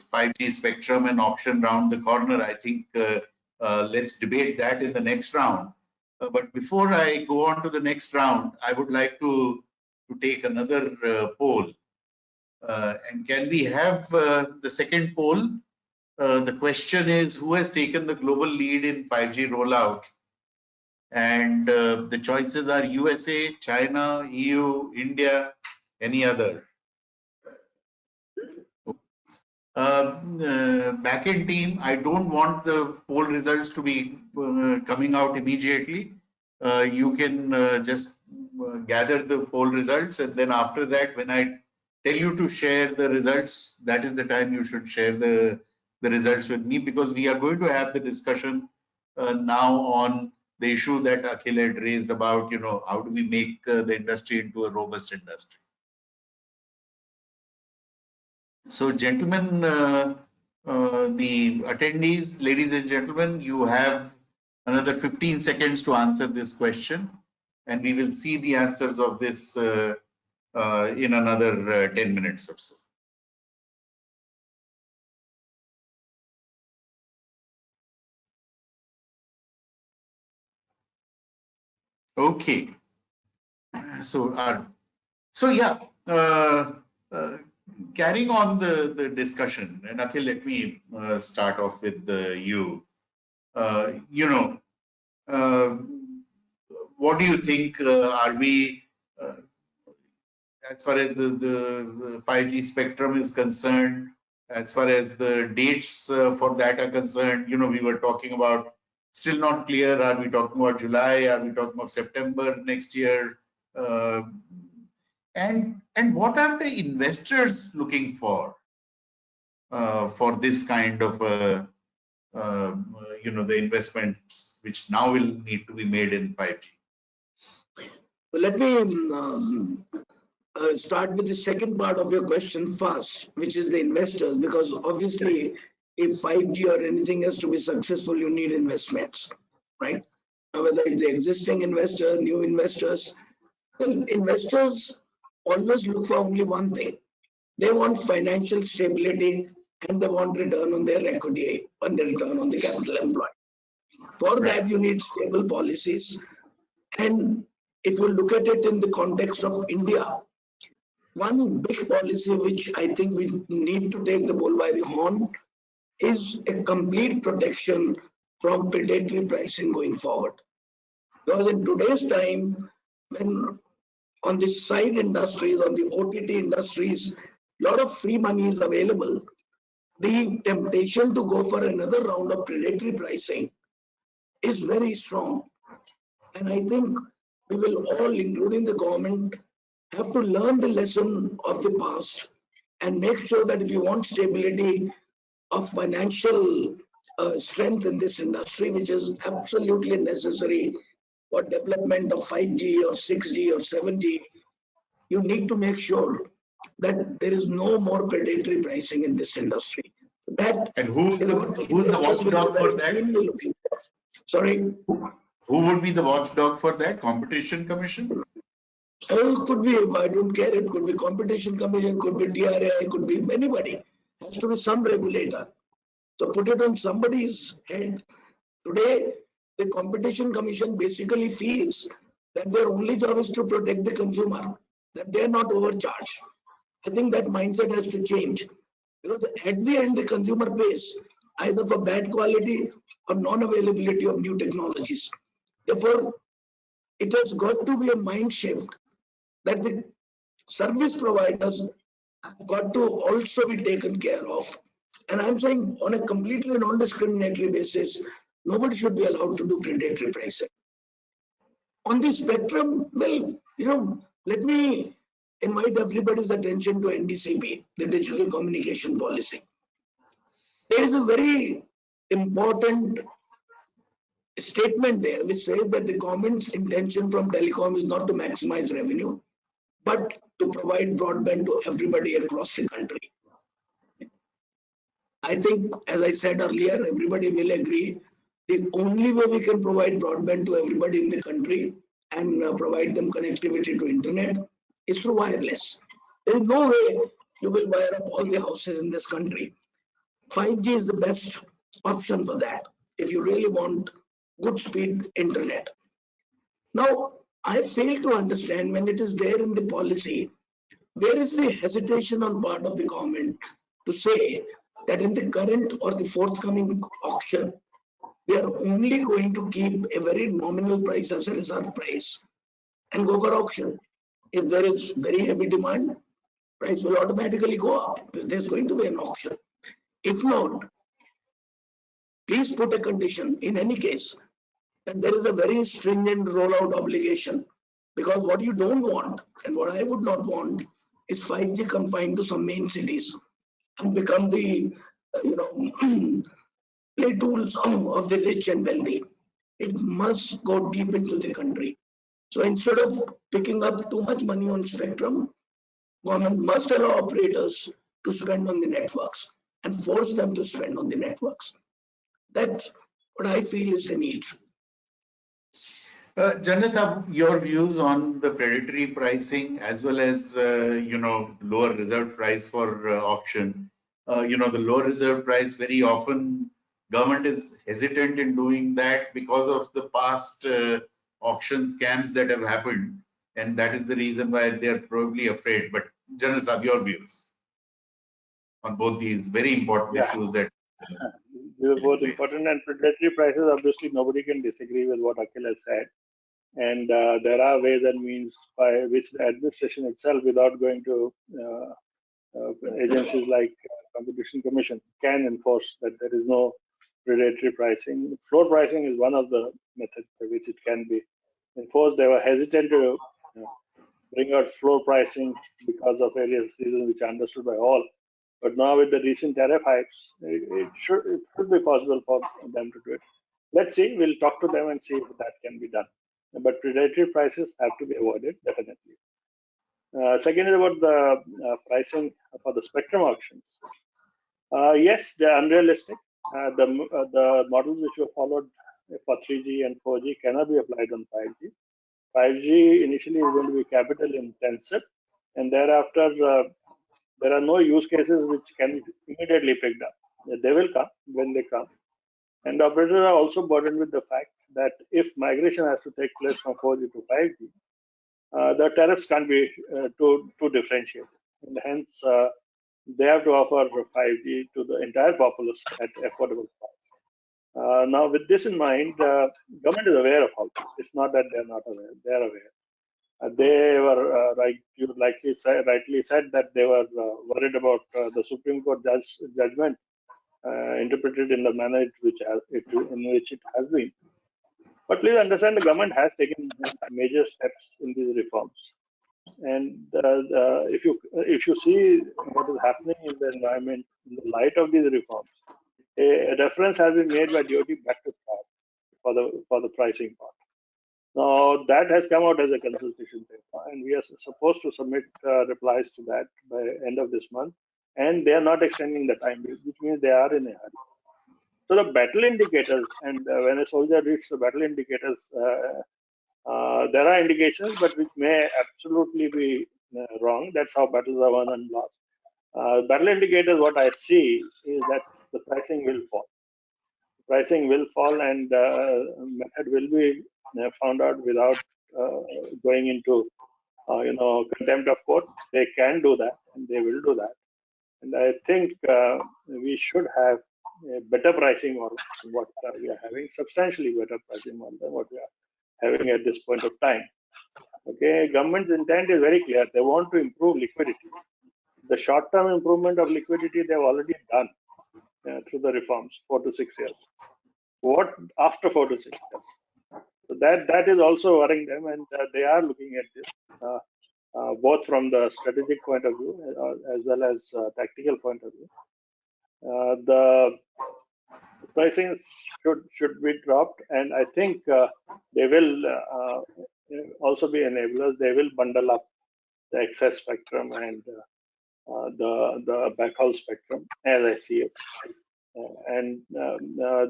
5G spectrum and option round the corner, I think let's debate that in the next round. But before I go on to the next round, I would like to take another poll. And can we have the second poll? The question is, who has taken the global lead in 5G rollout? And the choices are USA, China, EU, India, any other. Backend team, I don't want the poll results to be coming out immediately. You can just gather the poll results, and then after that, when I tell you to share the results, that is the time you should share the results with me, because we are going to have the discussion now on the issue that Akhil had raised about, how do we make the industry into a robust industry. So, gentlemen, the attendees, ladies and gentlemen, you have another 15 seconds to answer this question, and we will see the answers of this in another 10 minutes or so. Okay. So, yeah, carrying on the discussion, and Akhil, let me start off with you. What do you think? Are we, as far as the 5G spectrum is concerned, as far as the dates for that are concerned, we were talking about, still not clear, are we talking about July, are we talking about September next year? And what are the investors looking for this kind of the investments which now will need to be made in 5G? Let me start with the second part of your question first, which is the investors, because obviously if 5G or anything has to be successful, you need investments, right? Now, whether it's the existing investor, new investors, well, investors always look for only one thing. They want financial stability and they want return on their equity and the return on the capital employed. For that, you need stable policies. And if you look at it in the context of India, one big policy which I think we need to take the bull by the horn is a complete protection from predatory pricing going forward. Because in today's time, when on the side industries, on the OTT industries, a lot of free money is available, the temptation to go for another round of predatory pricing is very strong. And I think we will all, including the government, have to learn the lesson of the past and make sure that if you want stability of financial strength in this industry, which is absolutely necessary for development of 5G or 6G or 7G, you need to make sure that there is no more predatory pricing in this industry. That and who's the watchdog for that? Looking for. Sorry? Who would be the watchdog for that? Competition Commission? It could be, I don't care, it could be Competition Commission, could be DRA, it could be anybody. It has to be some regulator. So put it on somebody's head. Today, the Competition Commission basically feels that their only job is to protect the consumer, that they are not overcharged. I think that mindset has to change. Because at the end, the consumer pays either for bad quality or non-availability of new technologies. Therefore, it has got to be a mind shift that the service providers have got to also be taken care of. And I'm saying on a completely non-discriminatory basis, nobody should be allowed to do predatory pricing. On the spectrum, well, let me invite everybody's attention to NDCP, the Digital Communication Policy. There is a very important statement there which says that the government's intention from telecom is not to maximize revenue, but to provide broadband to everybody across the country. I think, as I said earlier, everybody will agree the only way we can provide broadband to everybody in the country and provide them connectivity to internet is through wireless. There is no way you will wire up all the houses in this country. 5G is the best option for that if you really want good speed internet. Now, I fail to understand when it is there in the policy, where is the hesitation on part of the government to say that in the current or the forthcoming auction, we are only going to keep a very nominal price as a reserve price and go for auction. If there is very heavy demand, price will automatically go up. There's going to be an auction. If not, please put a condition in any case that there is a very stringent rollout obligation, because what you don't want and what I would not want is 5G confined to some main cities and become the play tools of the rich and wealthy. It must go deep into the country. So instead of picking up too much money on spectrum, government must allow operators to spend on the networks and force them to spend on the networks. That's what I feel is the need. General Sahab, your views on the predatory pricing as well as lower reserve price for auction. The lower reserve price, very often government is hesitant in doing that because of the past auction scams that have happened, and that is the reason why they're probably afraid. But General Sahab, your views on both these very important Yeah, issues that these are both important, and predatory prices. Obviously, nobody can disagree with what Akhil has said. And there are ways and means by which the administration itself, without going to agencies like Competition Commission, can enforce that there is no predatory pricing. Floor pricing is one of the methods by which it can be enforced. They were hesitant to bring out floor pricing because of various reasons which are understood by all. But now with the recent tariff hikes, it should be possible for them to do it. Let's see. We'll talk to them and see if that can be done. But predatory prices have to be avoided, definitely. Second is about the pricing for the spectrum auctions. Yes, they're unrealistic. The models which were followed for 3G and 4G cannot be applied on 5G. 5G initially is going to be capital intensive, and thereafter there are no use cases which can be immediately picked up. They will come when they come. And the operators are also burdened with the fact that if migration has to take place from 4G to 5G, the tariffs can't be too differentiated. And hence, they have to offer 5G to the entire populace at affordable price. Now, with this in mind, government is aware of all this. It's not that they're not aware; they're aware. They were, like you rightly said, that they were worried about the Supreme Court judgment interpreted in the manner in which it has been. But please understand, the government has taken major steps in these reforms. And if you see what is happening in the environment in the light of these reforms, a reference has been made by DoT back to start for the pricing part. Now that has come out as a consultation paper, and we are supposed to submit replies to that by end of this month. And they are not extending the time, which means they are in a hurry. So the battle indicators, and when a soldier reads the battle indicators, there are indications, but which may absolutely be wrong. That's how battles are won and lost. Battle indicators, what I see is that the pricing will fall. Pricing will fall, and method will be found out without going into contempt of court. They can do that, and they will do that. And I think we should have a better pricing model than what we are having, substantially better pricing model than what we are having at this point of time. Okay, government's intent is very clear. They want to improve liquidity. The short-term improvement of liquidity they've already done through the reforms, 4 to 6 years. What after 4 to 6 years? So that is also worrying them, and they are looking at this both from the strategic point of view as well as tactical point of view. The pricing should be dropped, and I think they will also be enablers. They will bundle up the excess spectrum and the backhaul spectrum, as I see it. And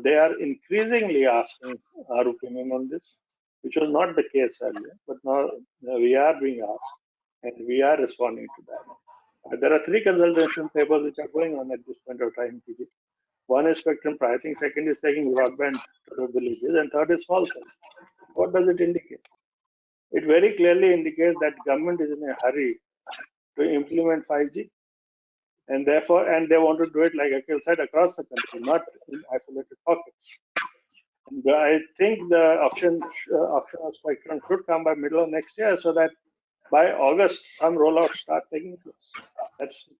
they are increasingly asking our opinion on this, which was not the case earlier, but now we are being asked, and we are responding to that. There are 3 consultation papers which are going on at this point of time. One is spectrum pricing, second is taking broadband to the villages, and third is small cell. What does it indicate? It very clearly indicates that government is in a hurry to implement 5G, and therefore, and they want to do it, like Akhil said, across the country, not in isolated pockets. And I think the option of spectrum should come by middle of next year, so that by August some rollouts start taking place.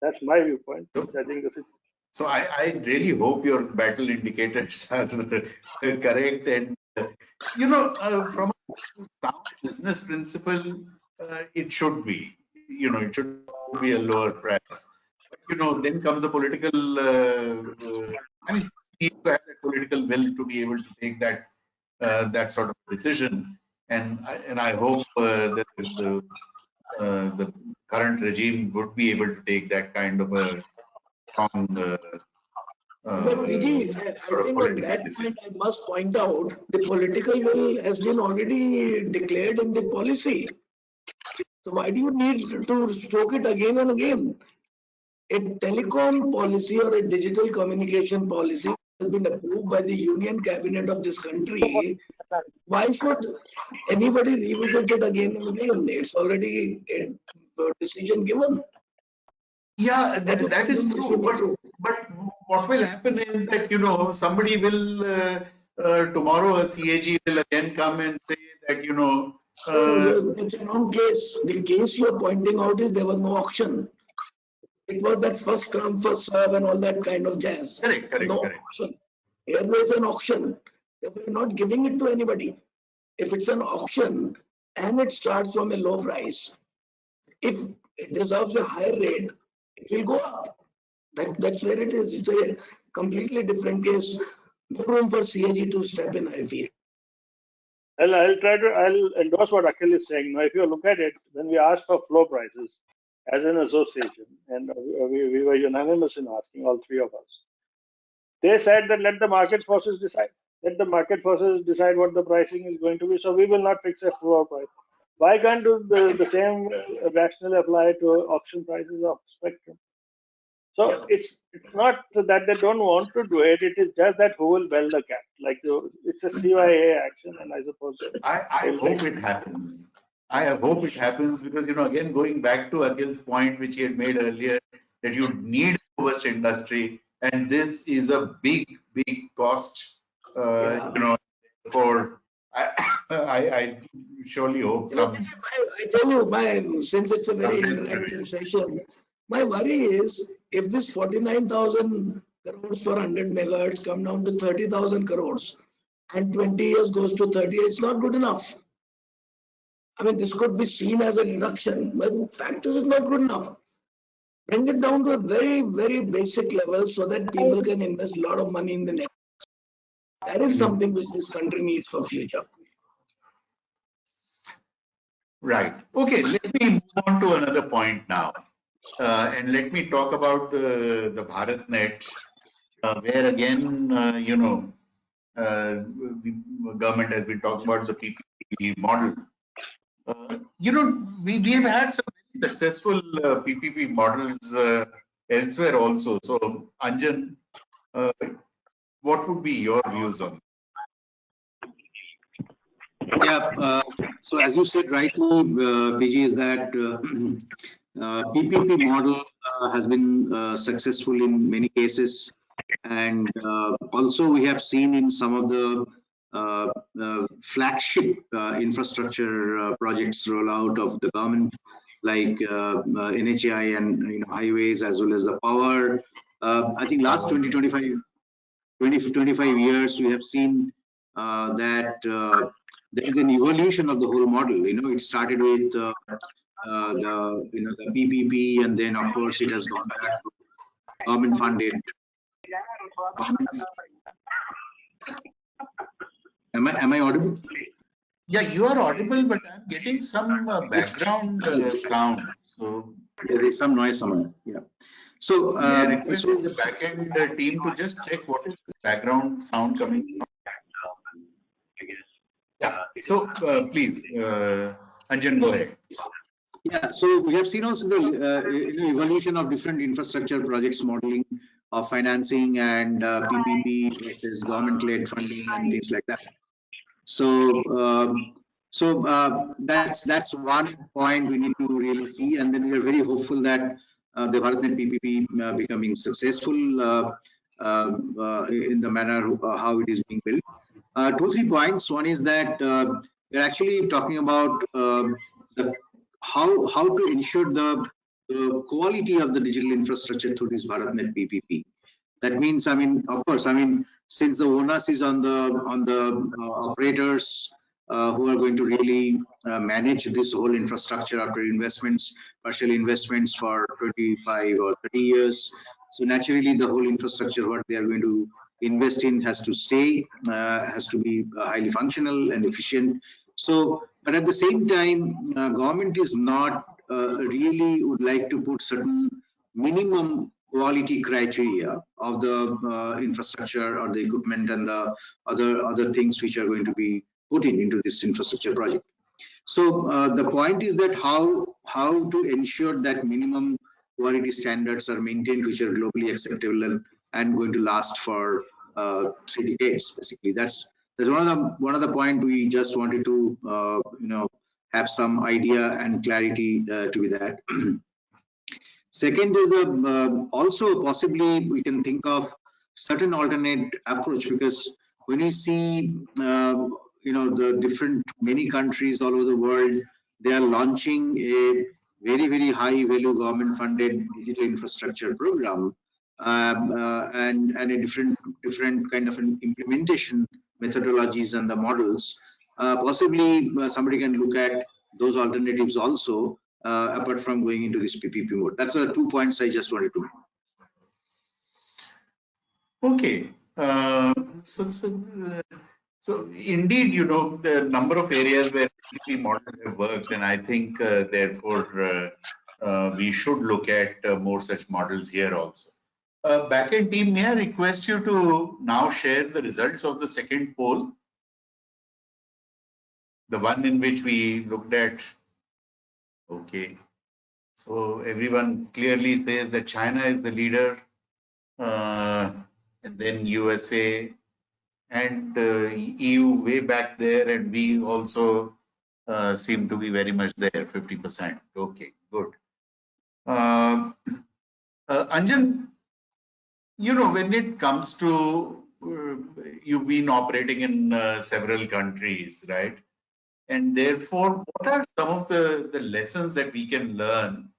That's my viewpoint. Judging the situation. So I really hope your battle indicators are correct, and from a sound business principle, it should be, it should be a lower price. But then comes the political. I mean, you need to have that political will to be able to take that sort of decision, and I hope that the current regime would be able to take that kind of a strong But PG, I sort of think on political that decision. point, I must point out the political will has been already declared in the policy. So why do you need to stroke it again and again? A telecom policy or a digital communication policy has been approved by the Union Cabinet of this country. Why should anybody revisit it again and again? It's already a decision given. Yeah, that is Don't true. seem true. But what will happen is that, you know, somebody will, tomorrow a CAG will again come and say that, you know, It's a wrong case. The case you're pointing out is there was no auction. It was that first come, first serve and all that kind of jazz. correct, No correct, correct. auction. Here there's an auction. We're not giving it to anybody. If it's an auction and it starts from a low price, if it deserves a higher rate, it will go up. That's where it is. It's a completely different case. No room for CAG to step in, I feel. I'll endorse what Akhil is saying. Now, if you look at it, when we asked for floor prices as an association, and we were unanimous in asking, all three of us, they said that let the market forces decide. Let the market forces decide what the pricing is going to be. So we will not fix a floor price. Why can't do the same rationale apply to auction prices of spectrum? So it's not that they don't want to do it. It is just that who will bell the cat. Like it's a CYA action, and I suppose I hope it happens. I hope it happens because, you know, again, going back to Akhil's point, which he had made earlier, that you need a robust industry, and this is a big, big cost, you know, for, I surely hope some. I tell you, since it's a very Sense interactive session, my worry is if this 49,000 crores for 100 megahertz come down to 30,000 crores and 20 years goes to 30, it's not good enough. I mean, this could be seen as a reduction, but the fact is it's not good enough. Bring it down to a very, very basic level so that people can invest a lot of money in the next. That is something which this country needs for future. Right. Okay, let me move on to another point now. And let me talk about the BharatNet, where again, you know, the government has been talking about the PPP model. You know, we have had some very successful PPP models elsewhere also. So, Anjan, what would be your views on? Yeah, so as you said rightly, PG, is that PPP model has been successful in many cases, and also we have seen in some of the flagship infrastructure projects rollout of the government, like NHAI and highways as well as the power. I think last 25 years we have seen that there is an evolution of the whole model. You know, it started with the PPP, and then of course it has gone back to government funded. Am I audible? Yeah, you are audible, but I'm getting some background sound. So yeah, there's some noise somewhere. Yeah. So may I request the backend team to just check what is the background sound coming from? Yeah. So please, Anjan, go ahead. Yeah, so we have seen also the evolution of different infrastructure projects modeling of financing and PPP versus government-led funding and things like that. So that's one point we need to really see, and then we are very hopeful that the BharatNet PPP becoming successful in the manner how it is being built. 2-3 points. One is that we're actually talking about how to ensure the quality of the digital infrastructure through this BharatNet PPP. That means, I mean, of course, I mean, since the onus is on the operators who are going to really manage this whole infrastructure after investments, partial investments for 25 or 30 years. So naturally, the whole infrastructure what they are going to invest in has to stay, has to be highly functional and efficient. So, but at the same time, government is not really would like to put certain minimum quality criteria of the infrastructure or the equipment and the other things which are going to be put into this infrastructure project. So the point is that how to ensure that minimum quality standards are maintained, which are globally acceptable and going to last for 3 decades. Basically, that's one of the point we just wanted to have some idea and clarity to be that. Second is also possibly we can think of certain alternate approach, because when you see the different many countries all over the world, they are launching a very high value government funded digital infrastructure program and a different kind of an implementation methodologies and the models. Possibly somebody can look at those alternatives also, apart from going into this PPP mode. That's the 2 points I just wanted to make. Okay. So indeed, the number of areas where PPP models have worked, and I think therefore we should look at more such models here also. Backend team, may I request you to now share the results of the second poll, the one in which we looked at. Okay. So everyone clearly says that China is the leader, and then USA and EU way back there, and we also seem to be very much there, 50%. Okay, good. Anjan, when it comes to, you've been operating in several countries, right? And therefore, what are some of the lessons that we can learn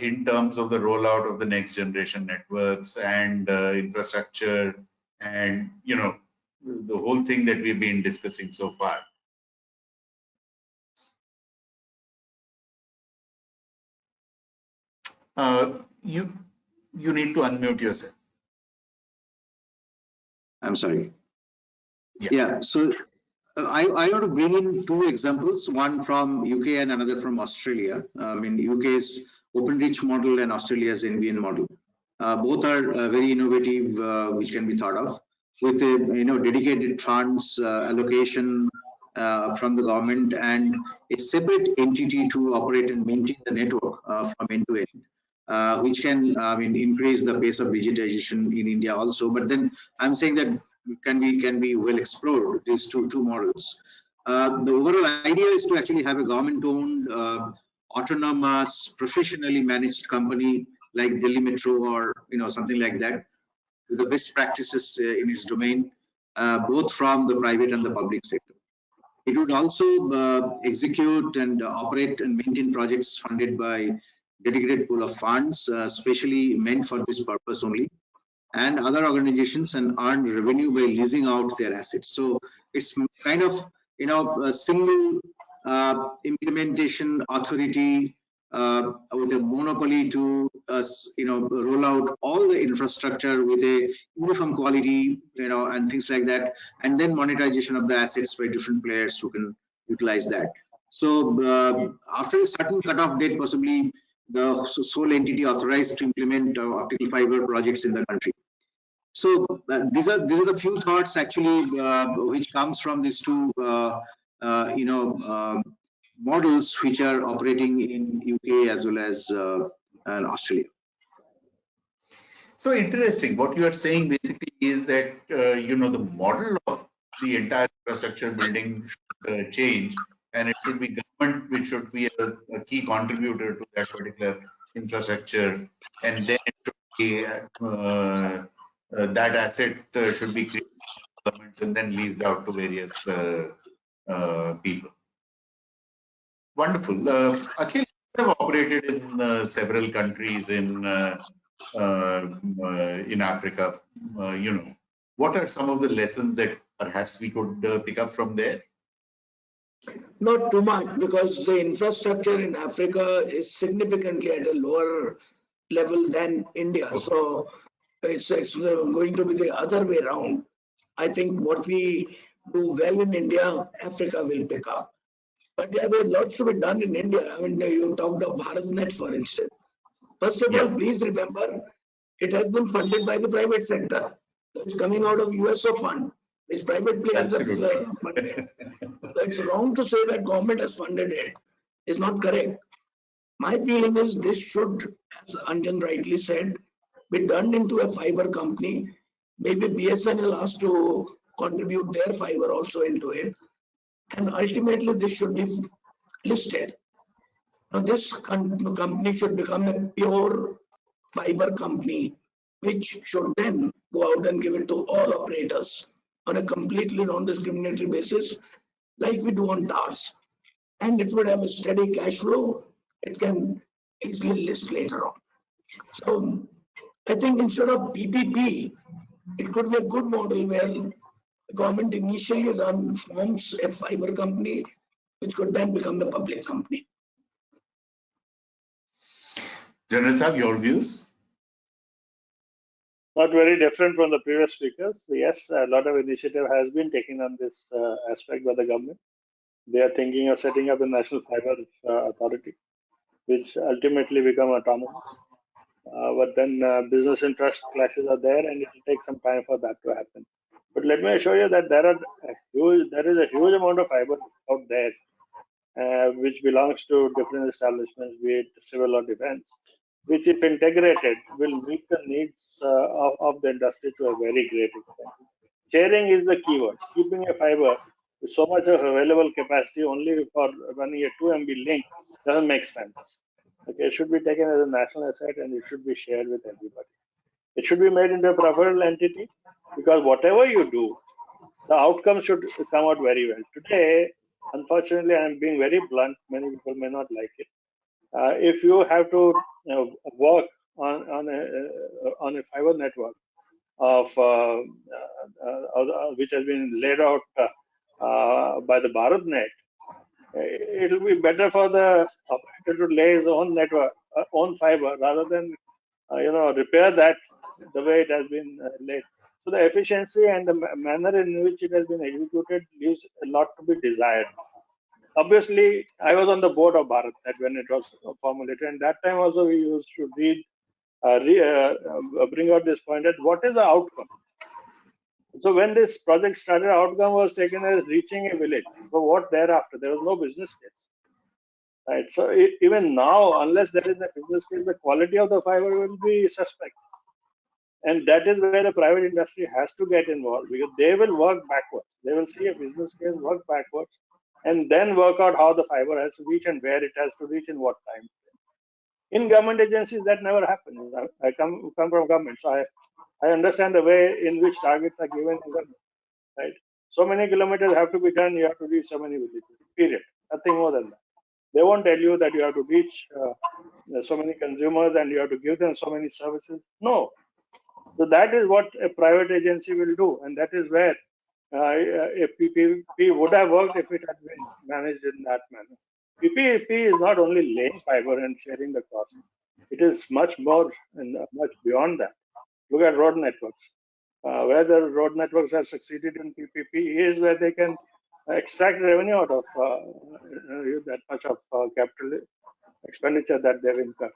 in terms of the rollout of the next generation networks and infrastructure and, the whole thing that we've been discussing so far? You need to unmute yourself. I'm sorry. Yeah. So I want to bring in 2 examples, one from UK and another from Australia. UK's OpenReach model and Australia's NBN model. Both are very innovative, which can be thought of with dedicated funds allocation from the government and a separate entity to operate and maintain the network from end to end, which can increase the pace of digitization in India also. But then I'm saying that can be well explored, these two models. The overall idea is to actually have a government-owned, autonomous, professionally managed company like Delhi Metro or something like that, with the best practices in its domain, both from the private and the public sector. It would also execute and operate and maintain projects funded by dedicated pool of funds, specially meant for this purpose only, and other organizations, and earn revenue by leasing out their assets. So it's kind of a single implementation authority with a monopoly to roll out all the infrastructure with a uniform quality, and things like that, and then monetization of the assets by different players who can utilize that. So after a certain cutoff date, possibly the sole entity authorized to implement optical fiber projects in the country. So these are the few thoughts actually which comes from these 2 models which are operating in UK as well as Australia. So interesting. What you are saying basically is that the model of the entire infrastructure building should change, and it should be government which should be a key contributor to that particular infrastructure, and then it should be that asset should be created by governments and then leased out to various people. Wonderful. Akhil, you have operated in several countries in Africa. What are some of the lessons that perhaps we could pick up from there? Not too much, because the infrastructure in Africa is significantly at a lower level than India. Okay. So it's going to be the other way around. I think what we do well in India, Africa will pick up. But yeah, there are lots to be done in India. I mean, you talked of BharatNet, for instance. First of all, please remember it has been funded by the private sector. It's coming out of USO fund, which private players have funded. So it's wrong to say that government has funded it. It's not correct. My feeling is this should, as Anjan rightly said, be turned into a fiber company. Maybe BSNL has to contribute their fiber also into it. And ultimately, this should be listed. Now, this company should become a pure fiber company, which should then go out and give it to all operators on a completely non-discriminatory basis, like we do on towers. And it would have a steady cash flow. It can easily list later on. So I think instead of PPP, it could be a good model where the government initially forms a fiber company, which could then become a public company. General Saab, your views? Not very different from the previous speakers. Yes, a lot of initiative has been taken on this aspect by the government. They are thinking of setting up a national fiber authority, which ultimately become autonomous. But then business interest clashes are there, and it will take some time for that to happen. But let me assure you that there is a huge amount of fiber out there, which belongs to different establishments, be it civil or defense, which, if integrated, will meet the needs of the industry to a very great extent. Sharing is the keyword. Keeping a fiber with so much of available capacity only for running a 2 MB link doesn't make sense. Okay, it should be taken as a national asset and it should be shared with everybody. It should be made into a profitable entity, because whatever you do, the outcome should come out very well. Today, unfortunately, I'm being very blunt. Many people may not like it. If you have to work on a fiber network of which has been laid out by the BharatNet, it will be better for the operator to lay his own network, own fiber, rather than repair that the way it has been laid. So the efficiency and the manner in which it has been executed leaves a lot to be desired. Obviously, I was on the board of BharatNet when it was formulated, and that time also we used to bring out this point that what is the outcome. So when this project started, outcome was taken as reaching a village. So what thereafter? There was no business case. Right. So even now, unless there is a business case, the quality of the fiber will be suspect. And that is where the private industry has to get involved, because they will work backwards. They will see a business case, work backwards, and then work out how the fiber has to reach and where it has to reach in what time. In government agencies, that never happens. I come from government, so I understand the way in which targets are given in government. Right. So many kilometers have to be done. You have to reach so many villages. Period. Nothing more than that. They won't tell you that you have to reach so many consumers and you have to give them so many services. No. So that is what a private agency will do, and that is where a PPP would have worked if it had been managed in that manner. PPP is not only laying fiber and sharing the cost. It is much more and much beyond that. Look at road networks. Where the road networks have succeeded in PPP is where they can extract revenue out of that much of capital expenditure that they've incurred.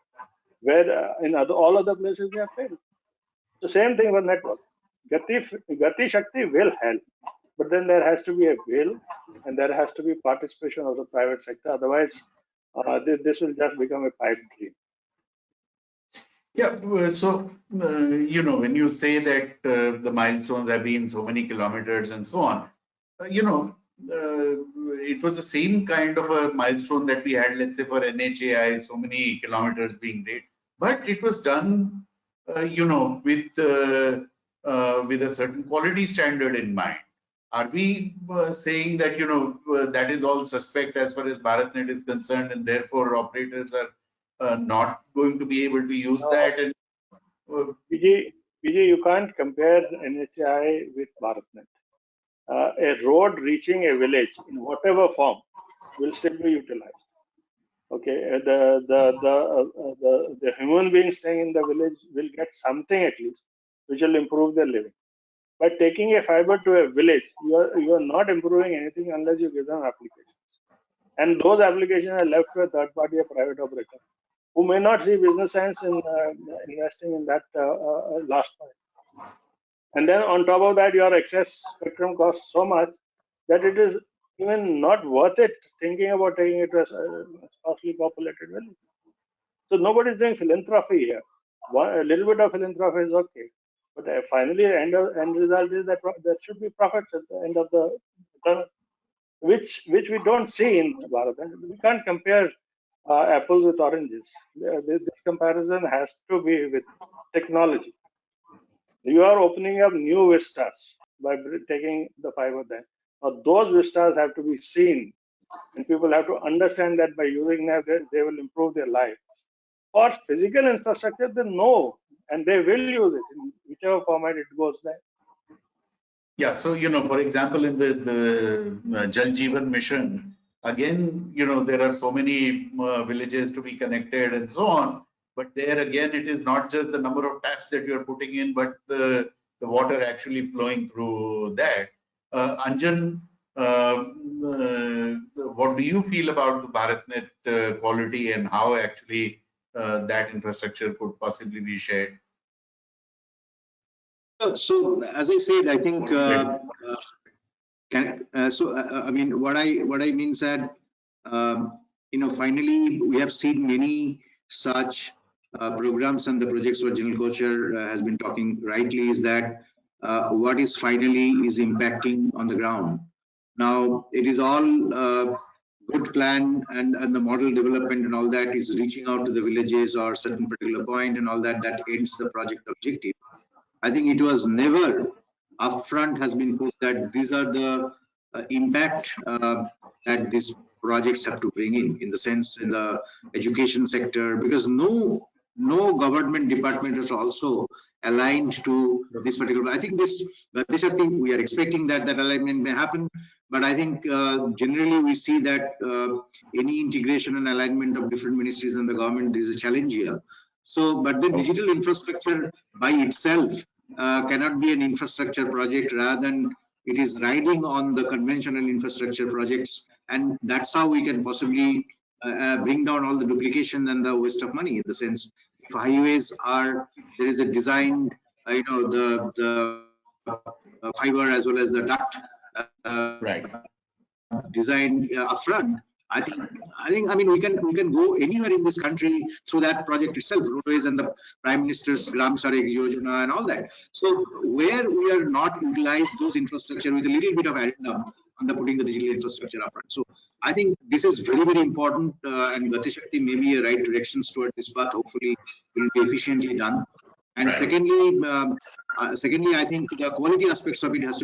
Where in all other places they have failed. The same thing with network. Gati Shakti will help, but then there has to be a will and there has to be participation of the private sector. Otherwise, this will just become a pipe dream. Yeah, so, when you say that the milestones have been so many kilometers and so on, it was the same kind of a milestone that we had, let's say, for NHAI, so many kilometers being laid, but it was done, with a certain quality standard in mind. Are we saying that, that is all suspect as far as BharatNet is concerned, and therefore operators are not going to be able to use that? And PG, you can't compare NHI with BharatNet. A road reaching a village in whatever form will still be utilized. Okay, the human beings staying in the village will get something at least, which will improve their living. By taking a fiber to a village, you are not improving anything unless you give them applications, and those applications are left to a third party, a private operator. who may not see business sense in investing in that last point. And then on top of that, your excess spectrum costs so much that it is even not worth it thinking about taking it to a sparsely populated village. So nobody is doing philanthropy here. A little bit of philanthropy is okay, but finally, end result is that there should be profits at the end of the tunnel, which we don't see in Bharat. We can't compare apples with oranges. This comparison has to be with technology. You are opening up new vistas by taking the fiber there. Now those vistas have to be seen, and people have to understand that by using that they will improve their lives. For physical infrastructure, they know, and they will use it in whichever format it goes there. Yeah, so for example, in the Jal Jeevan Mission, again, there are so many villages to be connected and so on. But there again, it is not just the number of taps that you are putting in, but the water actually flowing through that. Anjan, what do you feel about the BharatNet quality and how actually that infrastructure could possibly be shared? So as I said, I think I mean what I mean said, finally we have seen many such programs, and the projects what General Kochhar has been talking rightly is that what is finally is impacting on the ground. Now it is all good plan and the model development and all that is reaching out to the villages or certain particular point and all that ends the project objective. I think it was never upfront has been put that these are the impact that these projects have to bring in the sense in the education sector, because no government department is also aligned to this particular. I think this thing we are expecting that alignment may happen, but I think generally we see that any integration and alignment of different ministries and the government is a challenge here. So, but the digital infrastructure by itself cannot be an infrastructure project, rather than it is riding on the conventional infrastructure projects, and that's how we can possibly bring down all the duplication and the waste of money. In the sense, if highways are there is a design, the fiber as well as the duct right design upfront. I mean we can go anywhere in this country through that project itself, roadways and the Prime Minister's Gram Sadak Yojana and all that. So where we are not utilized those infrastructure with a little bit of addendum on the putting the digital infrastructure upfront. So I think this is very, very important, and Gati Shakti may be a right directions toward this path. Hopefully will be efficiently done. And right. secondly, I think the quality aspects of it has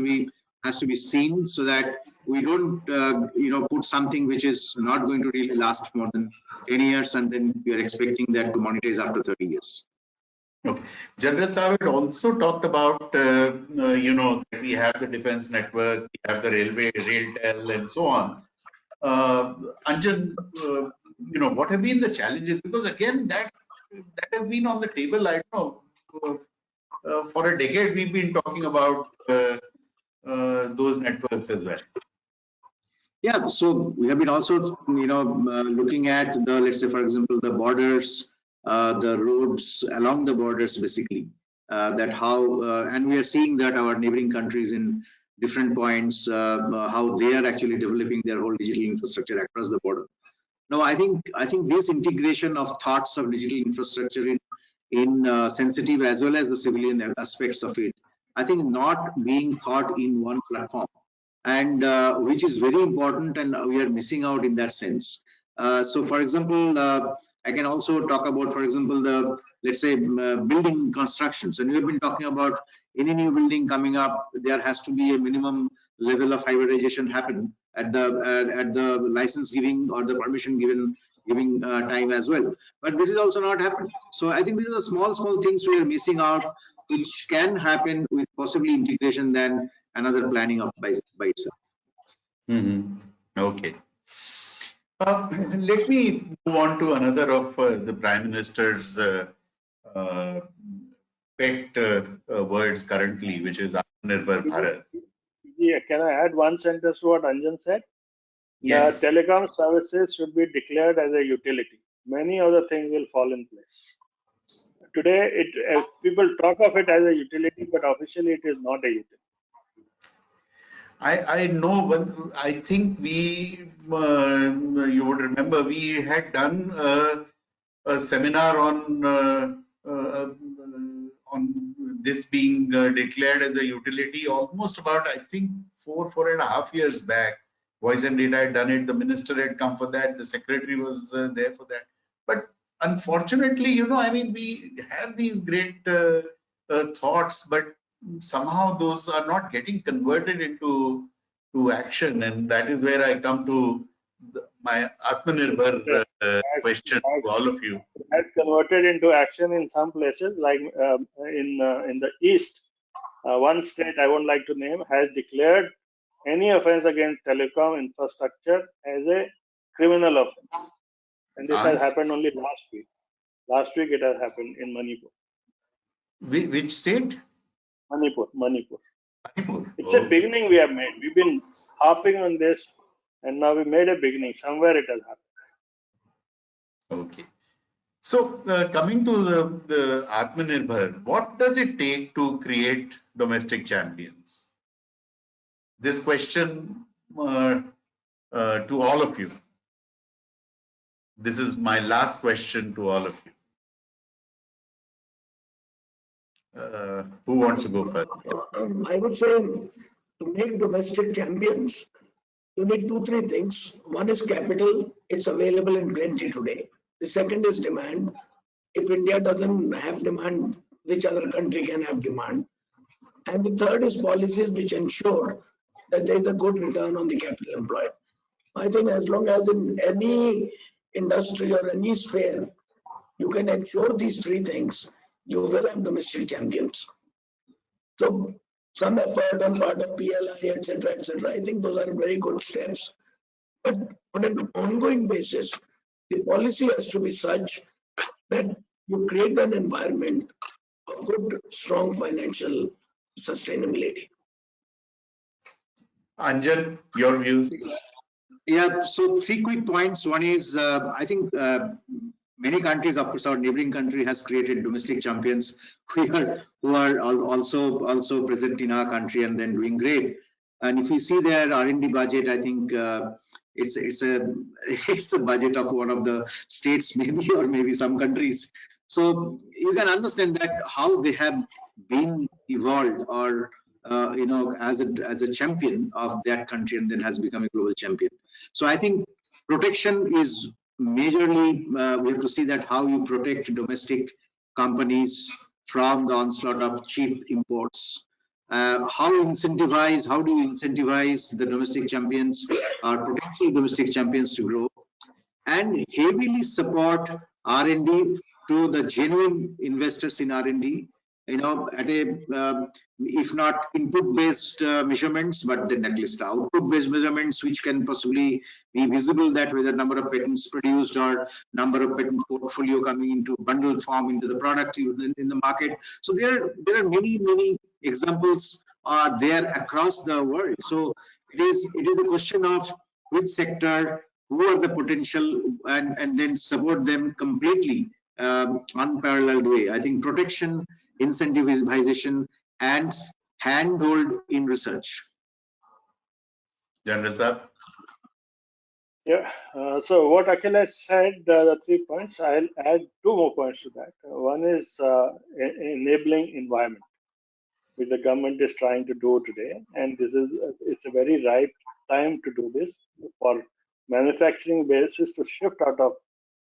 to be seen, so that we don't put something which is not going to really last more than 10 years, and then we are expecting that to monetize after 30 years. Okay. General Saab had also talked about, that we have the defense network, we have the railway, Railtel, and so on. Anjan, what have been the challenges? Because again, that has been on the table. I don't know. For a decade, we've been talking about those networks as well. Yeah, so we have been also, looking at the, let's say, for example, the borders, the roads along the borders, basically, that how, and we are seeing that our neighboring countries in different points, how they are actually developing their whole digital infrastructure across the border. Now, I think this integration of thoughts of digital infrastructure in sensitive as well as the civilian aspects of it, I think not being thought in one platform, and which is very important, and we are missing out in that sense. So for example, I can also talk about, for example, the, let's say, building constructions, and we have been talking about any new building coming up, there has to be a minimum level of hybridization happen at the license giving or the permission giving time as well. But this is also not happening. So I think these are the small things we are missing out, which can happen with possibly integration than another planning of by itself. Okay. Let me move on to another of the Prime Minister's pet words currently, which is Atmanirbhar Bharat. Yeah, can I add one sentence to what Anjan said? Yes. The telecom services should be declared as a utility. many other things will fall in place. Today, people talk of it as a utility, but officially it is not a utility. I know, but I think you would remember we had done a seminar on this being declared as a utility almost about, I think, 4.5 years back. Voice&Data had done it. The minister had come for that. The secretary was there for that. But unfortunately, I mean, we have these great thoughts, but somehow those are not getting converted into action, and that is where I come to my Atmanirbhar question to all of you. Has converted into action in some places, like in the east. One state I won't like to name has declared any offense against telecom infrastructure as a criminal offense, and this has happened only last week. Last week it has happened in Manipur. Which state? Manipur. It's a beginning we have made. We've been harping on this, and now we made a beginning. Somewhere it has happened. Okay. So coming to the Atmanirbhar, what does it take to create domestic champions? This question to all of you. This is my last question to all of you. Who wants to go first? I would say to make domestic champions, you need 2-3 things. One is capital. It's available in plenty today. The second is demand. If India doesn't have demand, which other country can have demand? And the third is policies which ensure that there is a good return on the capital employed. I think as long as in any industry or any sphere, you can ensure these 3 things, you will have domestic champions. So some effort on part of PLI, etc., etc. I think those are very good steps. But on an ongoing basis, the policy has to be such that you create an environment of good, strong financial sustainability. Anjan, your views? Yeah, so 3 quick points. One is, I think many countries, of course, our neighboring country has created domestic champions who are also present in our country and then doing great. And if you see their R&D budget, I think it's a budget of one of the states, maybe, or maybe some countries. So you can understand that how they have been evolved, or as a champion of that country, and then has become a global champion. So I think protection is majorly, we have to see that how you protect domestic companies from the onslaught of cheap imports. How do you incentivize the domestic champions or potential domestic champions to grow, and heavily support R&D to the genuine investors in R&D, at a if not input-based measurements, but then at least output-based measurements, which can possibly be visible, that whether number of patents produced or number of patent portfolio coming into bundled form into the product in the market. So there are many examples are there across the world. So it is a question of which sector, who are the potential, and then support them completely unparalleled way. I think protection, incentivization, and handhold in research. General Sir. Yeah, so what Akhil has said, the 3 points, I'll add 2 more points to that. One is enabling environment, which the government is trying to do today, and it's a very ripe time to do this for manufacturing bases to shift out of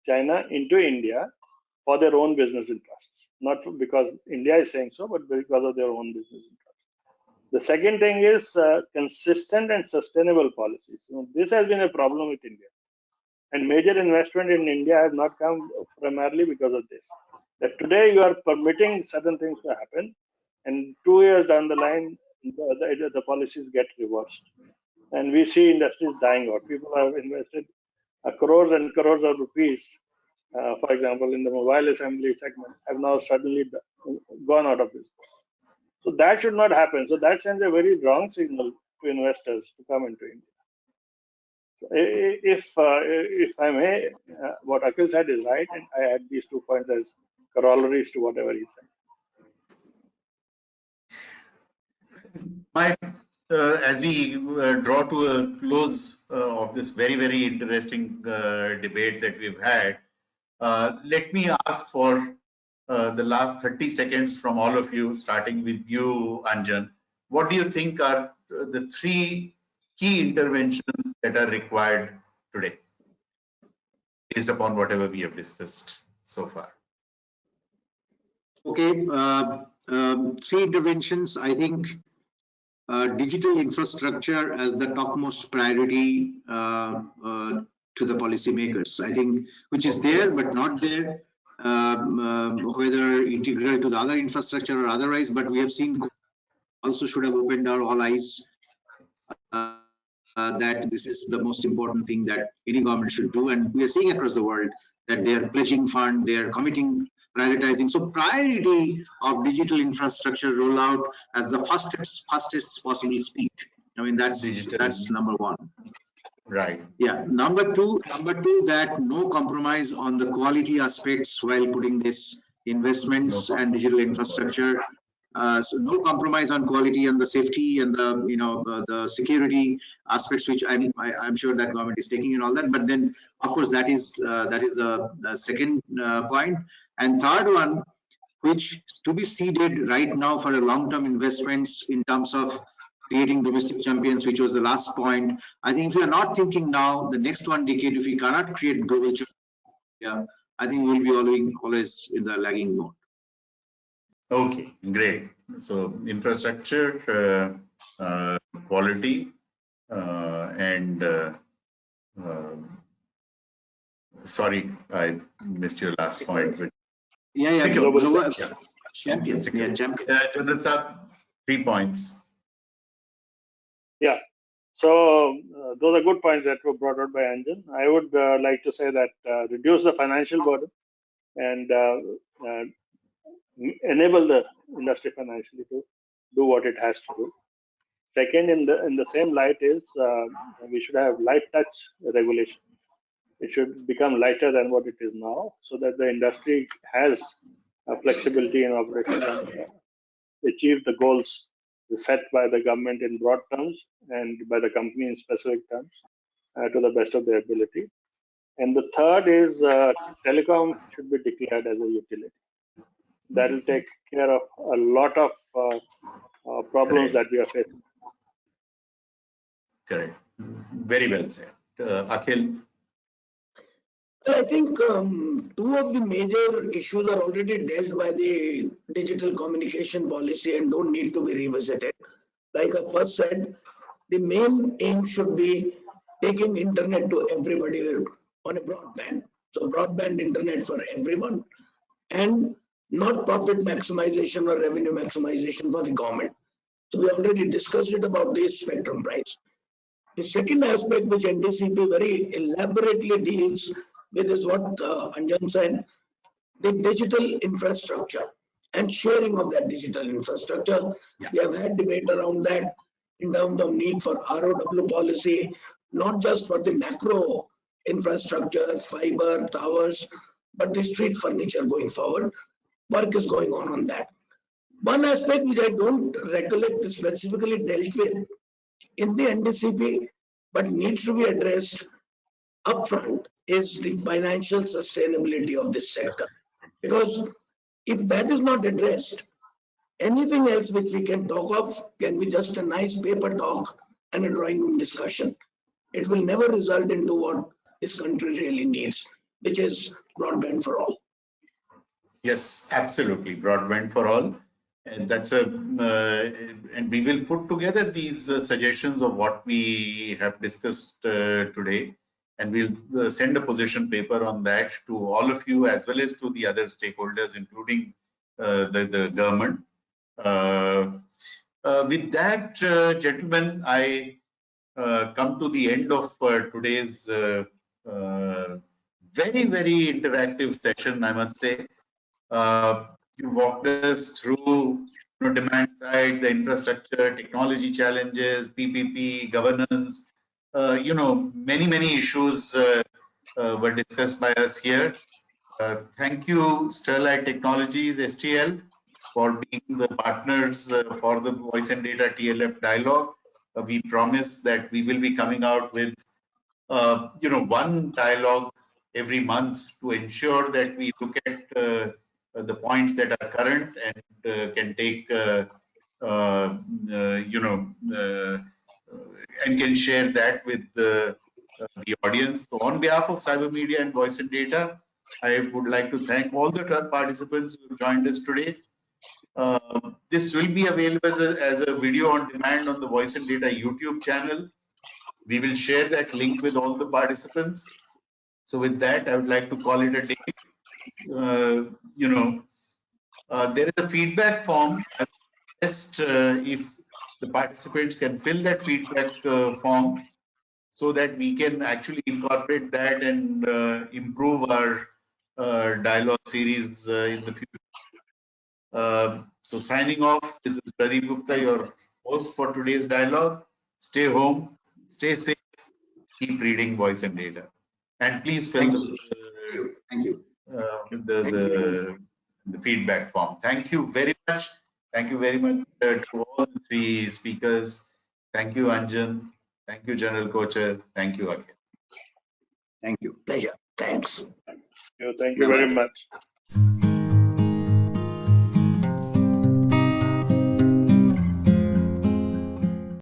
China into India for their own business interests, not because India is saying so, but because of their own business interests. The second thing is consistent and sustainable policies. This has been a problem with India, and major investment in India has not come primarily because of this. That today you are permitting certain things to happen, and 2 years down the line, the policies get reversed, and we see industries dying out. People have invested crores and crores of rupees, for example, in the mobile assembly segment, have now suddenly gone out of business. So that should not happen. So that sends a very wrong signal to investors to come into India. If I may, what Akhil said is right, and I add these 2 points as corollaries to whatever he said. As we draw to a close of this very, very interesting debate that we've had, let me ask for the last 30 seconds from all of you, starting with you, Anjan. What do you think are the 3 key interventions that are required today, based upon whatever we have discussed so far? Okay, 3 interventions. I think digital infrastructure as the topmost priority to the policymakers. I think which is there but not there, whether integral to the other infrastructure or otherwise. But we have seen also should have opened our all eyes that this is the most important thing that any government should do, and we are seeing across the world that they are pledging fund, they are committing, prioritizing. So priority of digital infrastructure rollout as the fastest possible speed. I mean that's number 1. Right. Yeah. Number two, that no compromise on the quality aspects while putting this investments and digital infrastructure. So no compromise on quality and the safety and the the security aspects, which I'm sure that government is taking and all that. But then, of course, that is the second point. And third one, which to be seeded right now for a long-term investments in terms of creating domestic champions, which was the last point. I think if we are not thinking now, the next 1 decade, if we cannot create global champions, yeah, I think we'll be always in the lagging mode. Okay, great. So infrastructure, quality, and sorry, I missed your last point. But global champions. Yeah, champions. General Saab, 3 points. Yeah. So those are good points that were brought out by Anjan. I would like to say that reduce the financial burden and enable the industry financially to do what it has to do. Second, in the same light is we should have light touch regulation. It should become lighter than what it is now, so that the industry has flexibility in operation and achieve the goals set by the government in broad terms and by the company in specific terms to the best of their ability. And the third is telecom should be declared as a utility. That will take care of a lot of problems that we are facing. Correct. Very well said. Akhil? I think 2 of the major issues are already dealt by the digital communication policy and don't need to be revisited. Like I first said, the main aim should be taking internet to everybody on a broadband. So broadband internet for everyone, and not profit maximization or revenue maximization for the government. So we already discussed it about the spectrum price. The second aspect which NDCP very elaborately deals with is what Anjan said, the digital infrastructure and sharing of that digital infrastructure. Yeah. We have had debate around that in terms of need for ROW policy, not just for the macro infrastructure, fiber, towers, but the street furniture going forward. Work is going on that. One aspect which I don't recollect specifically dealt with in the NDCP, but needs to be addressed upfront, is the financial sustainability of this sector. Because if that is not addressed, anything else which we can talk of can be just a nice paper talk and a drawing room discussion. It will never result into what this country really needs, which is broadband for all. Yes, absolutely. Broadband for all. And that's and we will put together these suggestions of what we have discussed today, and we'll send a position paper on that to all of you as well as to the other stakeholders, including the government. With that, gentlemen, I come to the end of today's very, very interactive session, I must say. You walked us through demand side, the infrastructure, technology challenges, PPP, governance, many issues were discussed by us here. Thank you, Sterlite Technologies, STL, for being the partners for the Voice and Data TLF dialogue. We promise that we will be coming out with, one dialogue every month to ensure that we look at the points that are current and can take, and can share that with the audience. So on behalf of CyberMedia and Voice and Data, I would like to thank all the participants who have joined us today. This will be available as a video on demand on the Voice and Data YouTube channel. We will share that link with all the participants. So with that, I would like to call it a day. There is a feedback form. I suggest if the participants can fill that feedback form, so that we can actually incorporate that and improve our dialogue series in the future. So signing off, this is Pradeep Gupta, your host for today's dialogue. Stay home, stay safe, keep reading Voice and Data. And please fill the feedback form. Thank you very much. Thank you very much to all the three speakers. Thank you, Anjan. Thank you, General Kochhar. Thank you, Akhil. Thank you. Pleasure. Thanks. Thank you very much.